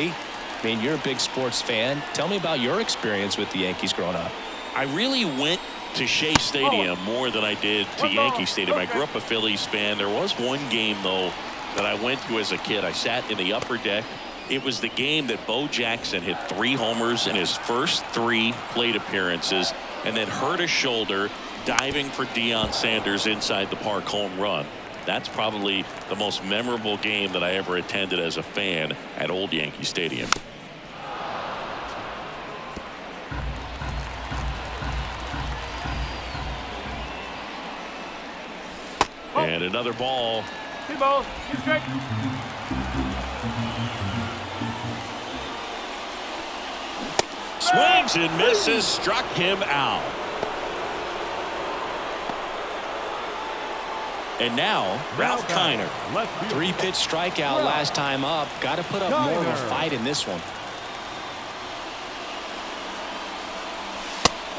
I mean, you're a big sports fan. Tell me about your experience with the Yankees growing up. I really went to Shea Stadium more than I did to Yankee Stadium. I grew up a Phillies fan. There was one game, though, that I went to as a kid. I sat in the upper deck. It was the game that Bo Jackson hit 3 homers in his first 3 plate appearances and then hurt his shoulder diving for Deion Sanders' inside the park home run. That's probably the most memorable game that I ever attended as a fan at Old Yankee Stadium. And another ball. 2 balls. 2 strikes. Swings and misses. Struck him out. And now Ralph Kiner. 3-pitch strikeout last time up. Got to put up more of a fight in this one.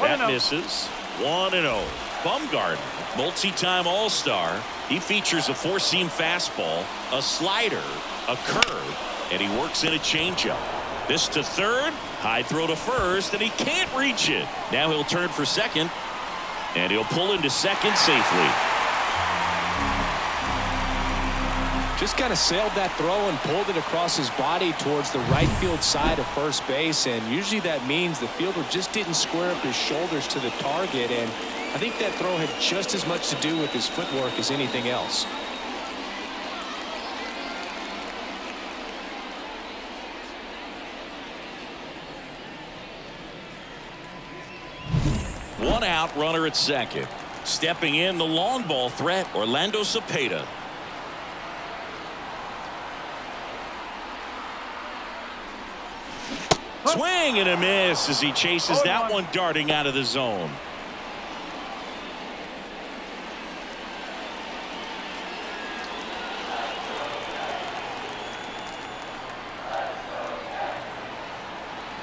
That misses. 1-0. Bumgarner, multi-time All-Star. He features a 4-seam fastball, a slider, a curve, and he works in a changeup. This to third, high throw to first, and he can't reach it. Now he'll turn for second, and he'll pull into second safely. Just kind of sailed that throw and pulled it across his body towards the right field side of first base, and usually that means the fielder just didn't square up his shoulders to the target, and I think that throw had just as much to do with his footwork as anything else. One out, runner at second. Stepping in, the long ball threat, Orlando Cepeda. Swing and a miss as he chases that one darting out of the zone.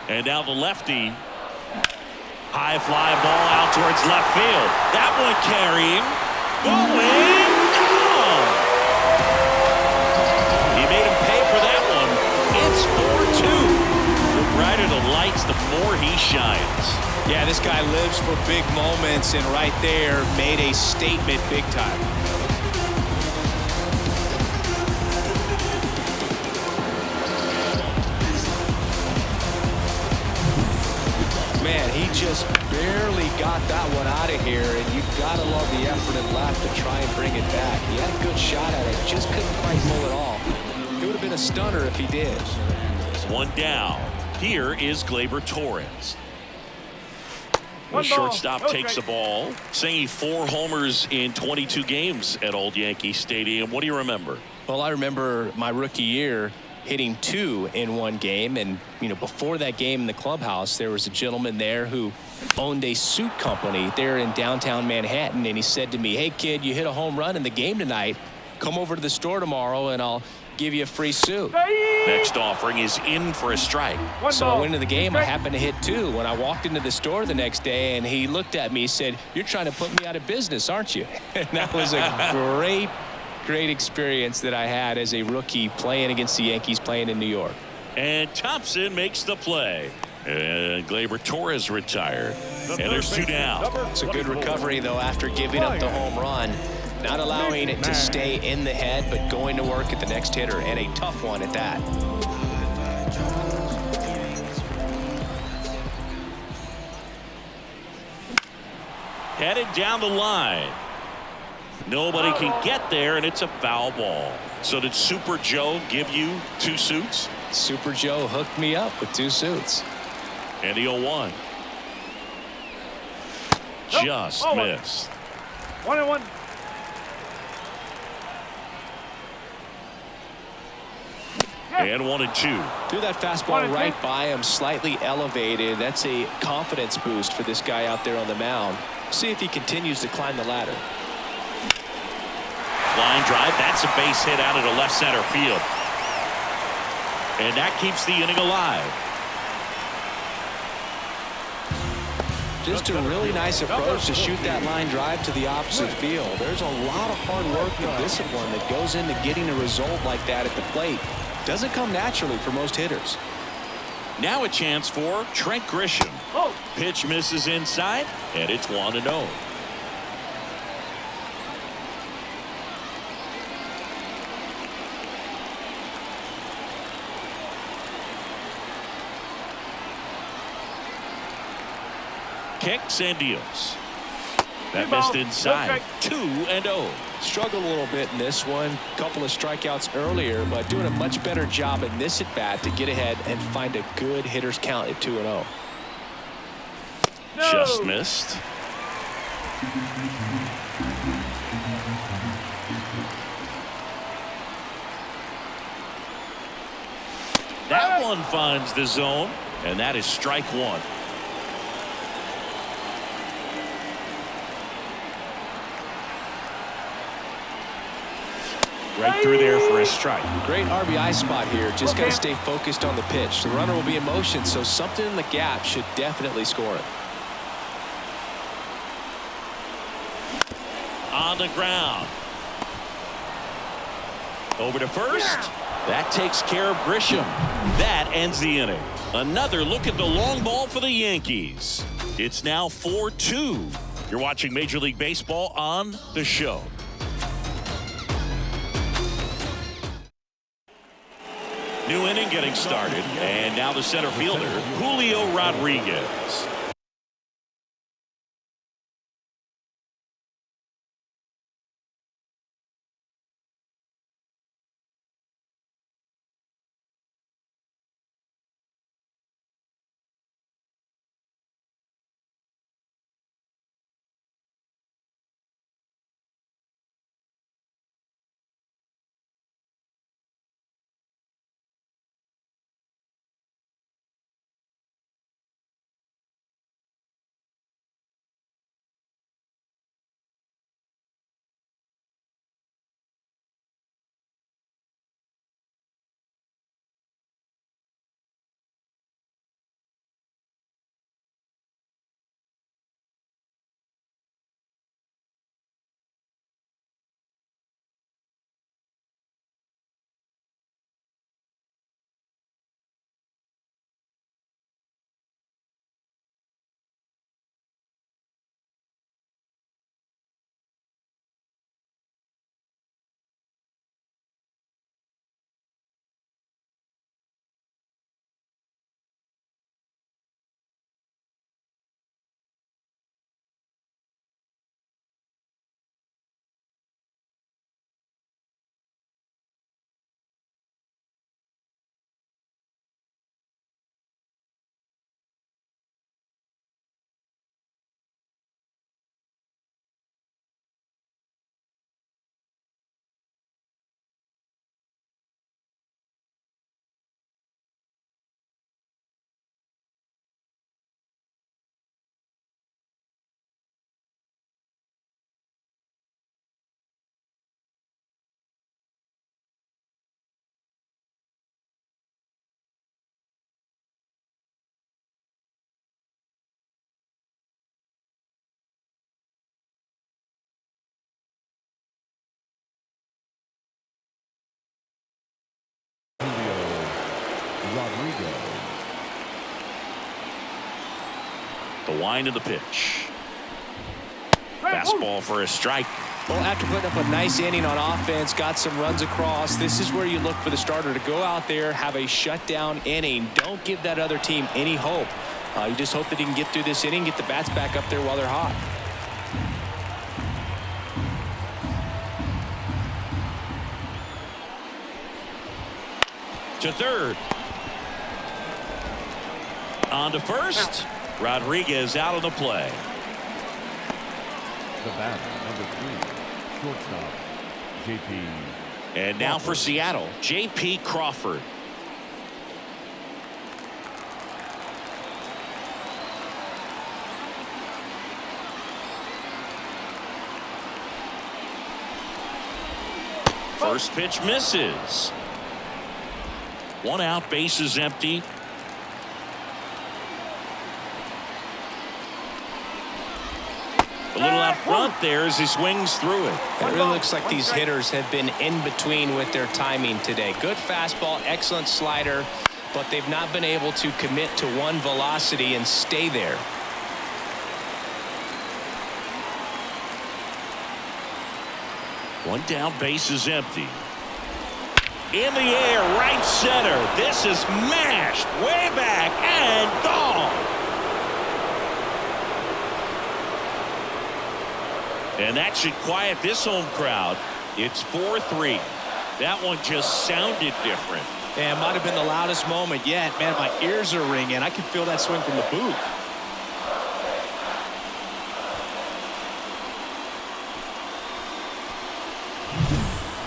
And now the lefty. High fly ball out towards left field. That one carrying. Going. Oh! He made him pay for that one. It's 4-2. The brighter the lights, the more he shines. Yeah, this guy lives for big moments, and right there made a statement big time. Man, he just barely got that one out of here, and you've got to love the effort and left to try and bring it back. He had a good shot at it, just couldn't quite pull it off. It would have been a stunner if he did. One down. Here is Gleyber Torres. The shortstop takes the ball. Saying 4 homers in 22 games at Old Yankee Stadium. What do you remember? Well, I remember my rookie year hitting 2 in one game, and before that game in the clubhouse, there was a gentleman there who owned a suit company there in downtown Manhattan, and he said to me, "Hey kid, you hit a home run in the game tonight. Come over to the store tomorrow and I'll give you a free suit." Next offering is in for a strike. So I went into the game. I happened to hit 2 when I walked into the store the next day, and he looked at me and said, "You're trying to put me out of business, aren't you?" And that was a great experience that I had as a rookie playing against the Yankees, playing in New York. And Thompson makes the play. And Gleyber Torres retired. And there's 2 down. It's a good recovery, though, after giving up the home run. Not allowing it to stay in the head, but going to work at the next hitter, and a tough one at that. Headed down the line. Nobody can get there, and it's a foul ball. So did Super Joe give you 2 suits? Super Joe hooked me up with 2 suits. And the 0-1. Just missed. 1-1. And 1-2. Threw that fastball right by him, slightly elevated. That's a confidence boost for this guy out there on the mound. See if he continues to climb the ladder. Line drive. That's a base hit out into left center field. And that keeps the inning alive. Just a really nice approach to shoot that line drive to the opposite field. There's a lot of hard work and discipline that goes into getting a result like that at the plate. Doesn't come naturally for most hitters. Now a chance for Trent Grisham. Oh. Pitch misses inside, and it's 1-0. Kicks and deals. That missed inside. 2-0. Struggled a little bit in this one. Couple of strikeouts earlier, but doing a much better job in this at bat to get ahead and find a good hitter's count at 2-0. No. Just missed. That one finds the zone, and that is strike one. Right through there for a strike. Great RBI spot here. Just got to stay focused on the pitch. The runner will be in motion, so something in the gap should definitely score it. On the ground. Over to first. That takes care of Grisham. That ends the inning. Another look at the long ball for the Yankees. It's now 4-2. You're watching Major League Baseball on The Show. New inning getting started, and now the center fielder, Julio Rodriguez. Rodriguez. The wind of the pitch. Fastball for a strike. Well, after putting up a nice inning on offense, got some runs across, this is where you look for the starter to go out there, have a shutdown inning. Don't give that other team any hope. You just hope that he can get through this inning, get the bats back up there while they're hot. To third. On to first. Rodriguez out of the play. The batter, number 3, shortstop, J.P. And now for Seattle, J.P. Crawford. First pitch misses. One out, bases empty. A little out front there as he swings through it. It really looks like these hitters have been in between with their timing today. Good fastball, excellent slider, but they've not been able to commit to one velocity and stay there. One down, base is empty. In the air, right center. This is mashed way back and gone. And that should quiet this home crowd. It's 4-3. That one just sounded different. And might have been the loudest moment yet. Man, my ears are ringing. I can feel that swing from the booth.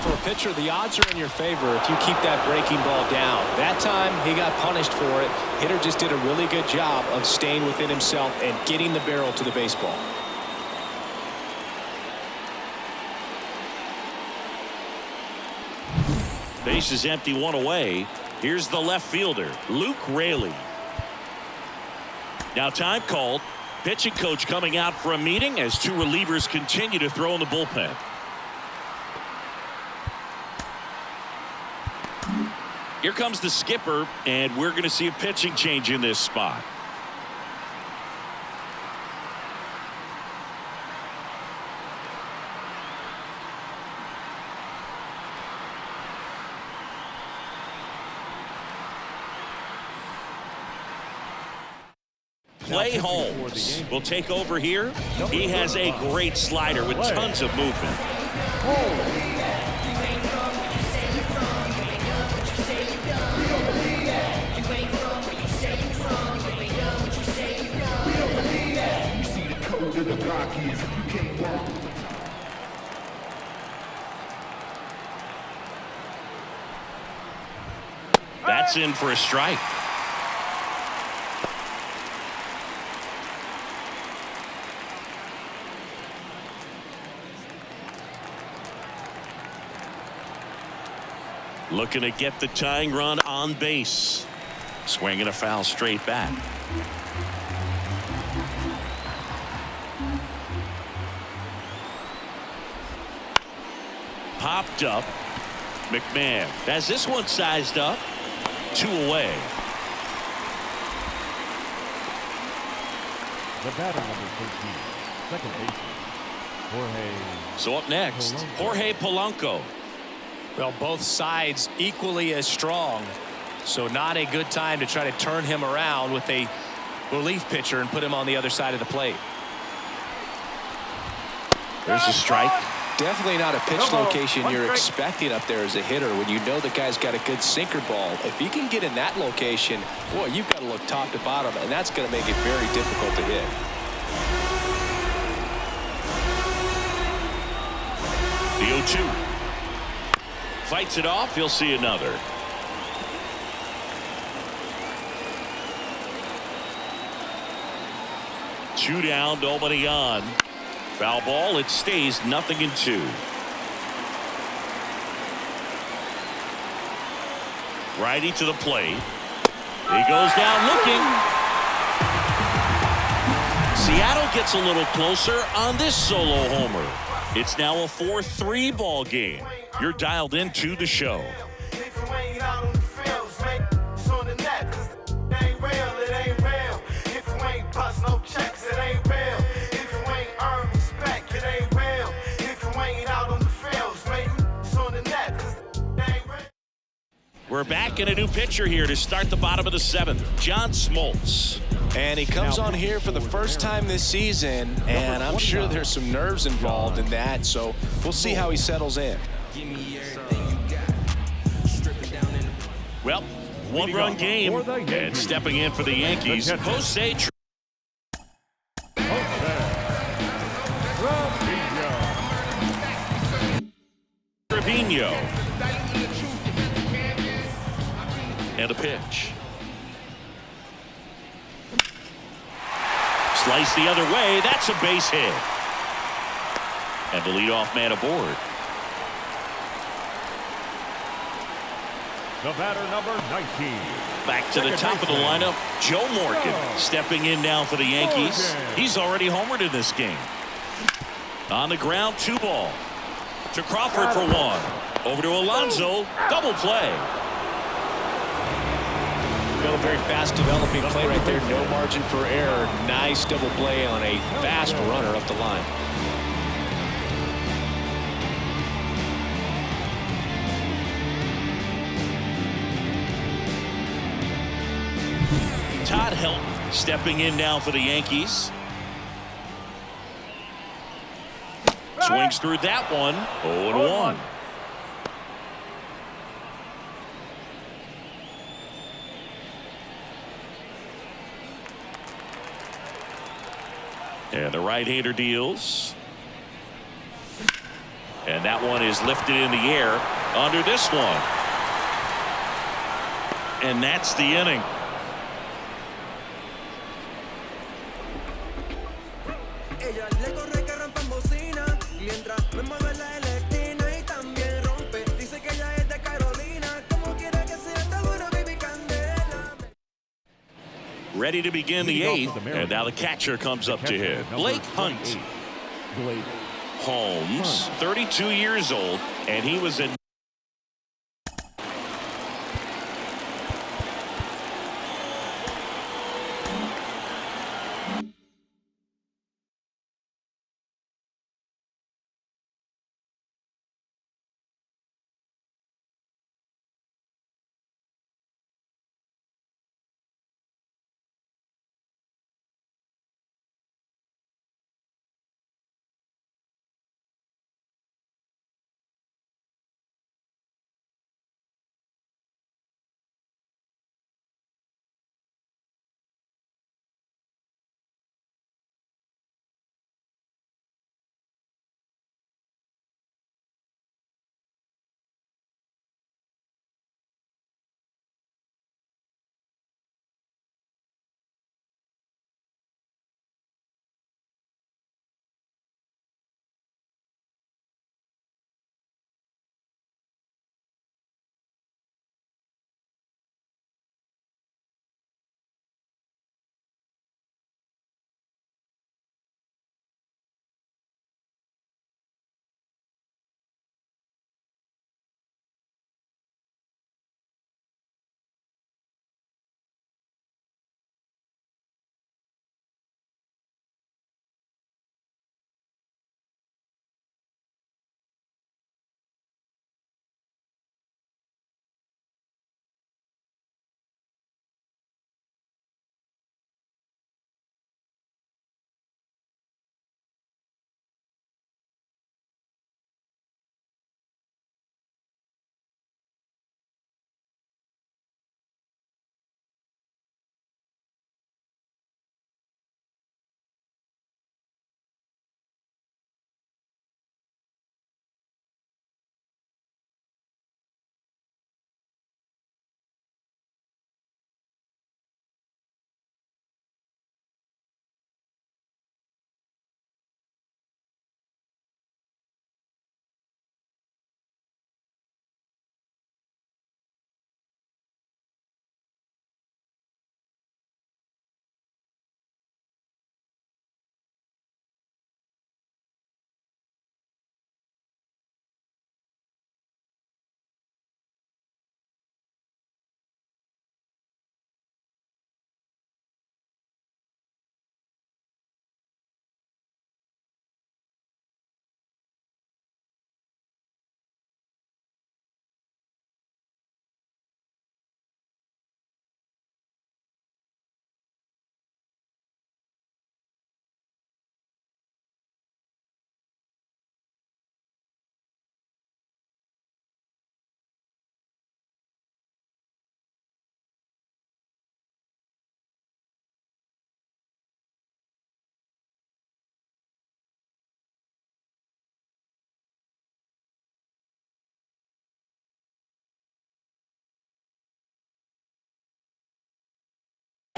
For a pitcher, the odds are in your favor if you keep that breaking ball down. That time, he got punished for it. Hitter just did a really good job of staying within himself and getting the barrel to the baseball. Base is empty, one away. Here's the left fielder, Luke Raley. Now time called. Pitching coach coming out for a meeting as two relievers continue to throw in the bullpen. Here comes the skipper, and we're going to see a pitching change in this spot. Clay Holmes will take over here. He has a great slider with tons of movement. That's in for a strike. Looking to get the tying run on base. Swinging a foul straight back. Popped up. McMahon has this one sized up. 2 away. The batter, number 13, second baseman, Jorge. So up next, Jorge Polanco. Well, both sides equally as strong, so not a good time to try to turn him around with a relief pitcher and put him on the other side of the plate. There's a strike. Definitely not a pitch location you're expecting up there as a hitter when you know the guy's got a good sinker ball. If he can get in that location, boy, you've got to look top to bottom, and that's going to make it very difficult to hit. The 0-2. Fights it off. He'll see another. Two down, nobody on. Foul ball. It stays 0-2. Righty to the plate. He goes down looking. Seattle gets a little closer on this solo homer. It's now a 4-3 ball game. You're dialed into the show. We're back in a new pitcher here to start the bottom of the 7th. John Smoltz. And he comes on here for the first time this season, and I'm sure there's some nerves involved in that, so we'll see how he settles in. Well, one-run game, and stepping in for the Yankees, Jose Trevino. And a pitch. Slice the other way. That's a base hit. And the leadoff man aboard. The batter, number 19. Back to the top of the lineup, Joe Morgan stepping in now for the Yankees. He's already homered in this game. On the ground, 2 ball. To Crawford for 1. Over to Alonso. Double play. A very fast developing play right there. No margin for error. Nice double play on a fast runner up the line. Todd Helton stepping in now for the Yankees. Swings through that one. 0-1. And the right-hander deals. And that one is lifted in the air under this one. And that's the inning. Ready to begin the 8th, and now the catcher comes up to hit. Blake Hunt. Holmes, 32 years old, and he was in.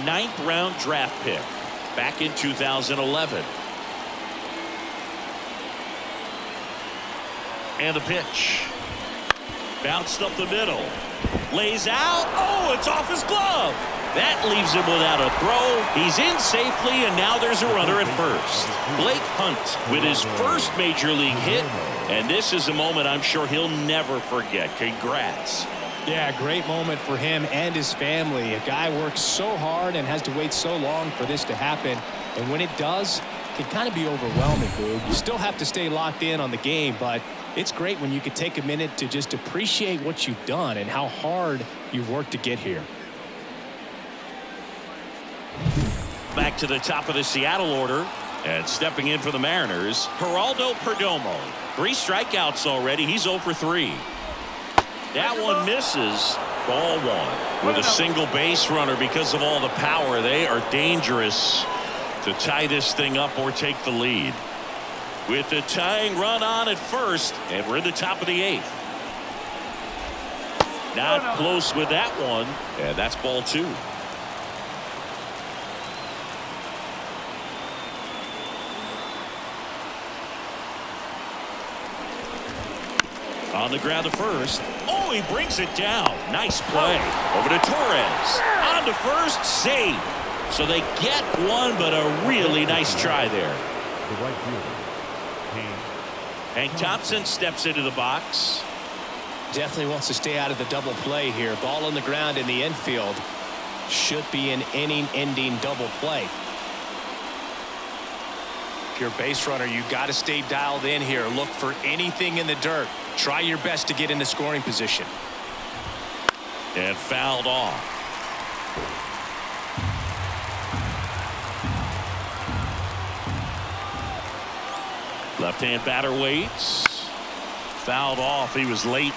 Ninth-round draft pick back in 2011. And the pitch. Bounced up the middle. Lays out. Oh, it's off his glove. That leaves him without a throw. He's in safely, and now there's a runner at first. Blake Hunt with his first major league hit, and this is a moment I'm sure he'll never forget. Congrats. Yeah, great moment for him and his family. A guy works so hard and has to wait so long for this to happen. And when it does, it can kind of be overwhelming, Boog. You still have to stay locked in on the game, but it's great when you can take a minute to just appreciate what you've done and how hard you've worked to get here. Back to the top of the Seattle order, and stepping in for the Mariners, Geraldo Perdomo. 3 strikeouts already. He's 0 for 3. That one misses. Ball 1. With a single base runner, because of all the power, they are dangerous to tie this thing up or take the lead. With the tying run on at first, and we're in the top of the 8th. Not close with that one, and that's ball 2. On the ground to first. Oh, he brings it down. Nice play. Over to Torres. On to first. Save. So they get one, but a really nice try there. The right fielder, Hank Thompson steps into the box. Definitely wants to stay out of the double play here. Ball on the ground in the infield. Should be an inning-ending double play. If you're a base runner, you've got to stay dialed in here. Look for anything in the dirt. Try your best to get into scoring position. And fouled off. Left-hand batter waits. Fouled off. He was late.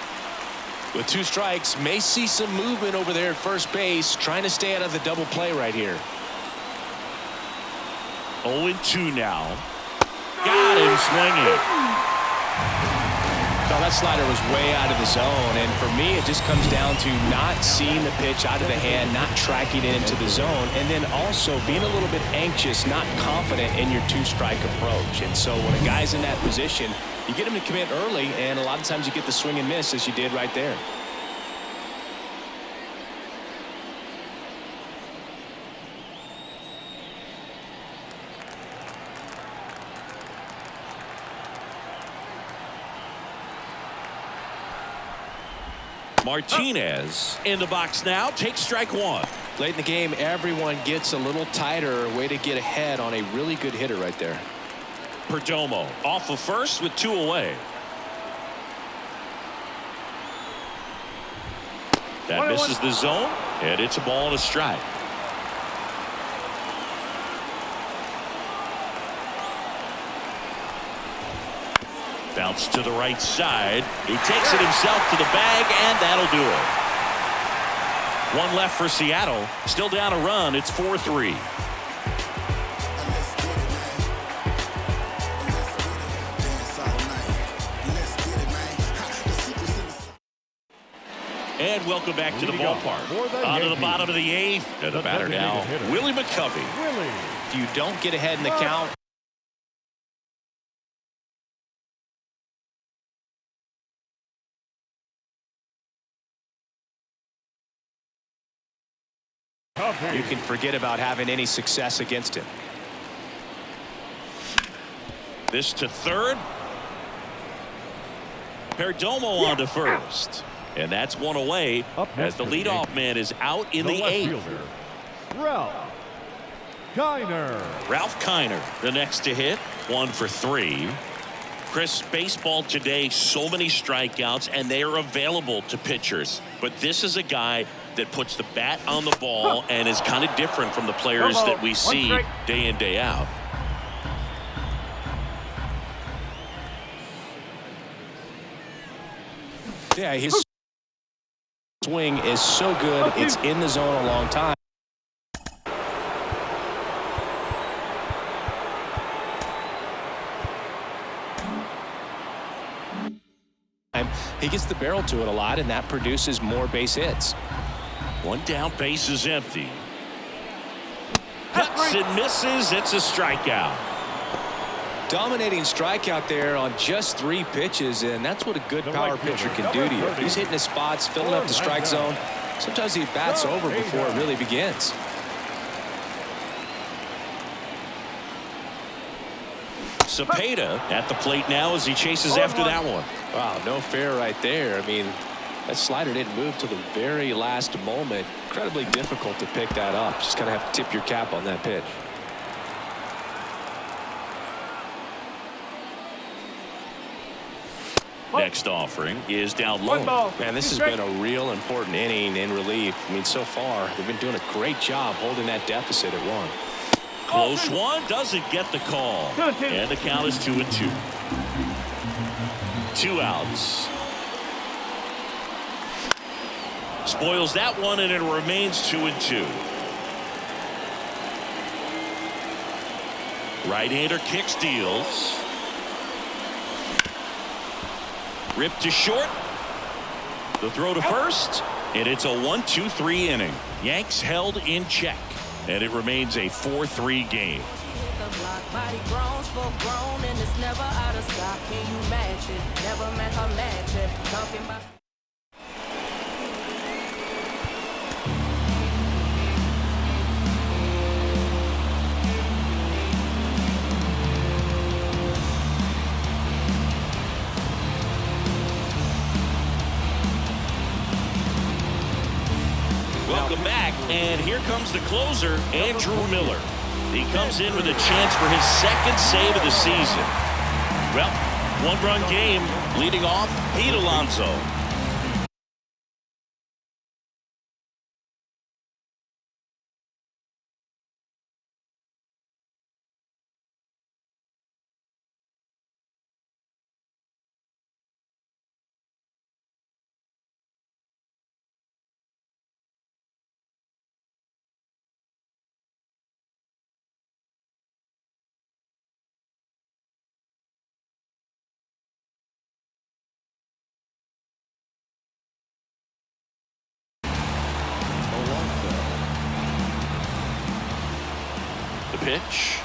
With 2 strikes, may see some movement over there at first base, trying to stay out of the double play right here. 0-2 now. Got him swinging. So that slider was way out of the zone, and for me it just comes down to not seeing the pitch out of the hand, not tracking it into the zone, and then also being a little bit anxious, not confident in your 2-strike approach. And so when a guy's in that position, you get him to commit early, and a lot of times you get the swing and miss, as you did right there. Martinez in the box now. Takes strike 1. Late in the game, everyone gets a little tighter. Way to get ahead on a really good hitter right there. Perdomo off of first with 2 away. That misses the zone, and it's a ball and a strike. Bounce to the right side. He takes it himself to the bag, and that'll do it. 1 left for Seattle. Still down a run. It's 4-3. And welcome back to the ballpark. On to the bottom of the 8th. And the batter now, Willie McCovey. If you don't get ahead in the count, you can forget about having any success against him. This to third. Perdomo on to first. And that's 1 away as the leadoff man is out in the 8th. Ralph Kiner. Ralph Kiner, the next to hit. 1 for 3. Chris, baseball today, so many strikeouts, and they are available to pitchers. But this is a guy that puts the bat on the ball and is kind of different from the players that we see day in, day out. Yeah, his swing is so good, it's in the zone a long time. He gets the barrel to it a lot, and that produces more base hits. 1 down, base is empty. Cuts and misses. It's a strikeout. Dominating strikeout there on just 3 pitches, and that's what a good power pitcher can do to you. He's hitting his spots, filling up the strike zone. Sometimes the bat's over before it really begins. Cepeda at the plate now as he chases after that one. Wow, no fair right there. I mean, that slider didn't move till the very last moment. Incredibly difficult to pick that up. Just kind of have to tip your cap on that pitch. Next offering is down low. Man, this has been a real important inning in relief. I mean, so far, they've been doing a great job holding that deficit at 1. Close one, doesn't get the call. And the count is 2-2. 2 outs. Spoils that one, and it remains 2-2. Right-hander kicks, deals. Ripped to short. The throw to first, and it's a 1-2-3 inning. Yanks held in check, and it remains a 4-3 game. Body grown, full grown, and it's never out of stock. Can you match it? Never met her match it. Talking about. Welcome back, and here comes the closer, Andrew Miller. He comes in with a chance for his second save of the season. Well, 1-run game, leading off, Pete Alonso. The pitch.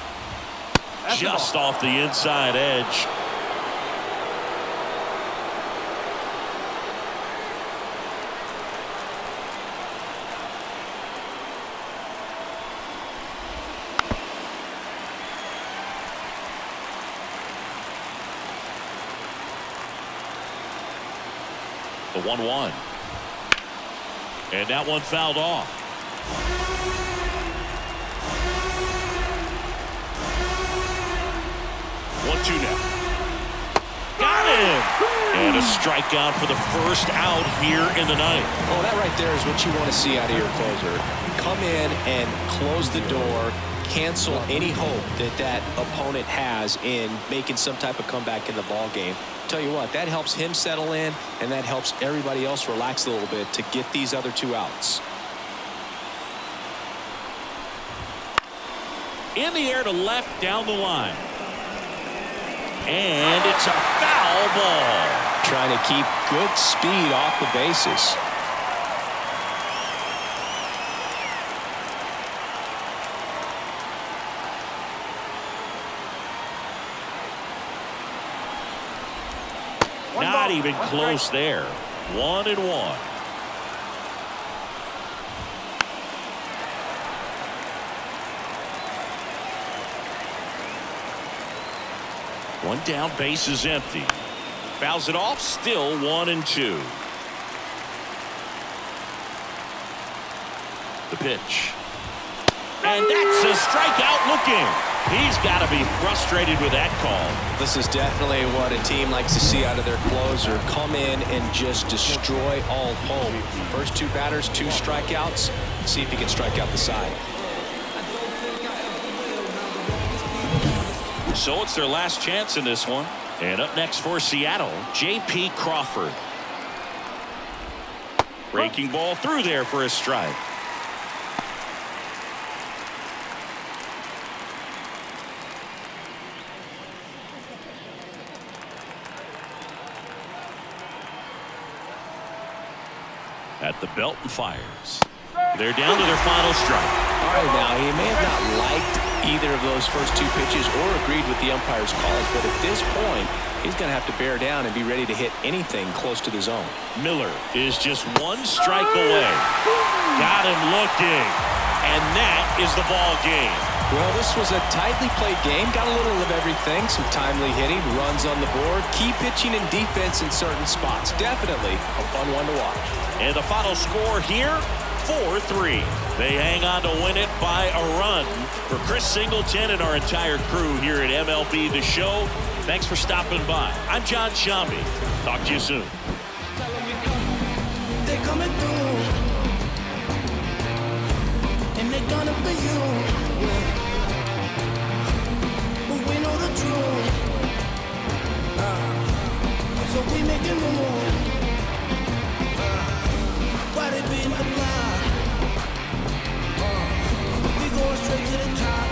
Just off the inside edge. The 1-1. And that one fouled off. 1-2 now. Got him! And a strikeout for the first out here in the ninth. Oh, that right there is what you want to see out of your closer. Come in and close the door, cancel any hope that that opponent has in making some type of comeback in the ball game. Tell you what, that helps him settle in, and that helps everybody else relax a little bit to get these other 2 outs. In the air to left down the line. And it's a foul ball. Trying to keep good speed off the bases. Not even close there. 1-1. One down, base is empty. Fouls it off, still 1-2. The pitch. And that's a strikeout looking. He's got to be frustrated with that call. This is definitely what a team likes to see out of their closer. Come in and just destroy all hope. First 2 batters, 2 strikeouts. See if he can strike out the side. So it's their last chance in this one. And up next for Seattle, J.P. Crawford. Breaking ball through there for a strike. At the belt and fires. They're down to their final strike. All right, now, he may have not liked either of those first 2 pitches or agreed with the umpire's calls, but at this point, he's going to have to bear down and be ready to hit anything close to the zone. Miller is just one strike away. Got him looking. And that is the ball game. Well, this was a tightly played game. Got a little of everything. Some timely hitting, runs on the board, key pitching and defense in certain spots. Definitely a fun one to watch. And the final score here, 4-3. They hang on to win it by a run. For Chris Singleton and our entire crew here at MLB The Show, thanks for stopping by. I'm John Shambi. Talk to you soon. They're coming through, and they're gonna for you. But we know the truth, so we make it move. Why they being the block? We going straight to the top,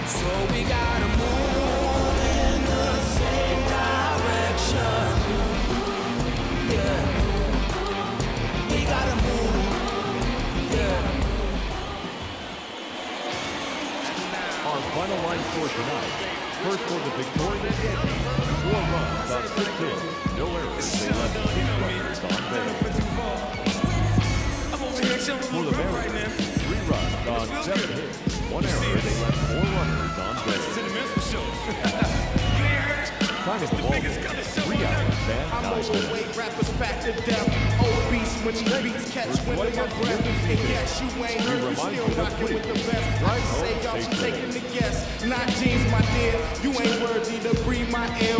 so we gotta move in the same direction. Yeah, we gotta move. Yeah. Our final line score tonight. First for the victorious Yankees, 4 runs on 6 hits, no errors. They left 6 runners on base. For the Mariners, 3 runs on 7 hits, 1 error. They left 4 runners on base. Time of the ball, 3 hours and 9 minutes. Overweight rappers fat to death. Old beast when he beats catch wind of my breath. And yes, you ain't heard me still rocking with the best. I can say y'all should taking the guess. Not jeans, my dear. You ain't worthy to breathe my air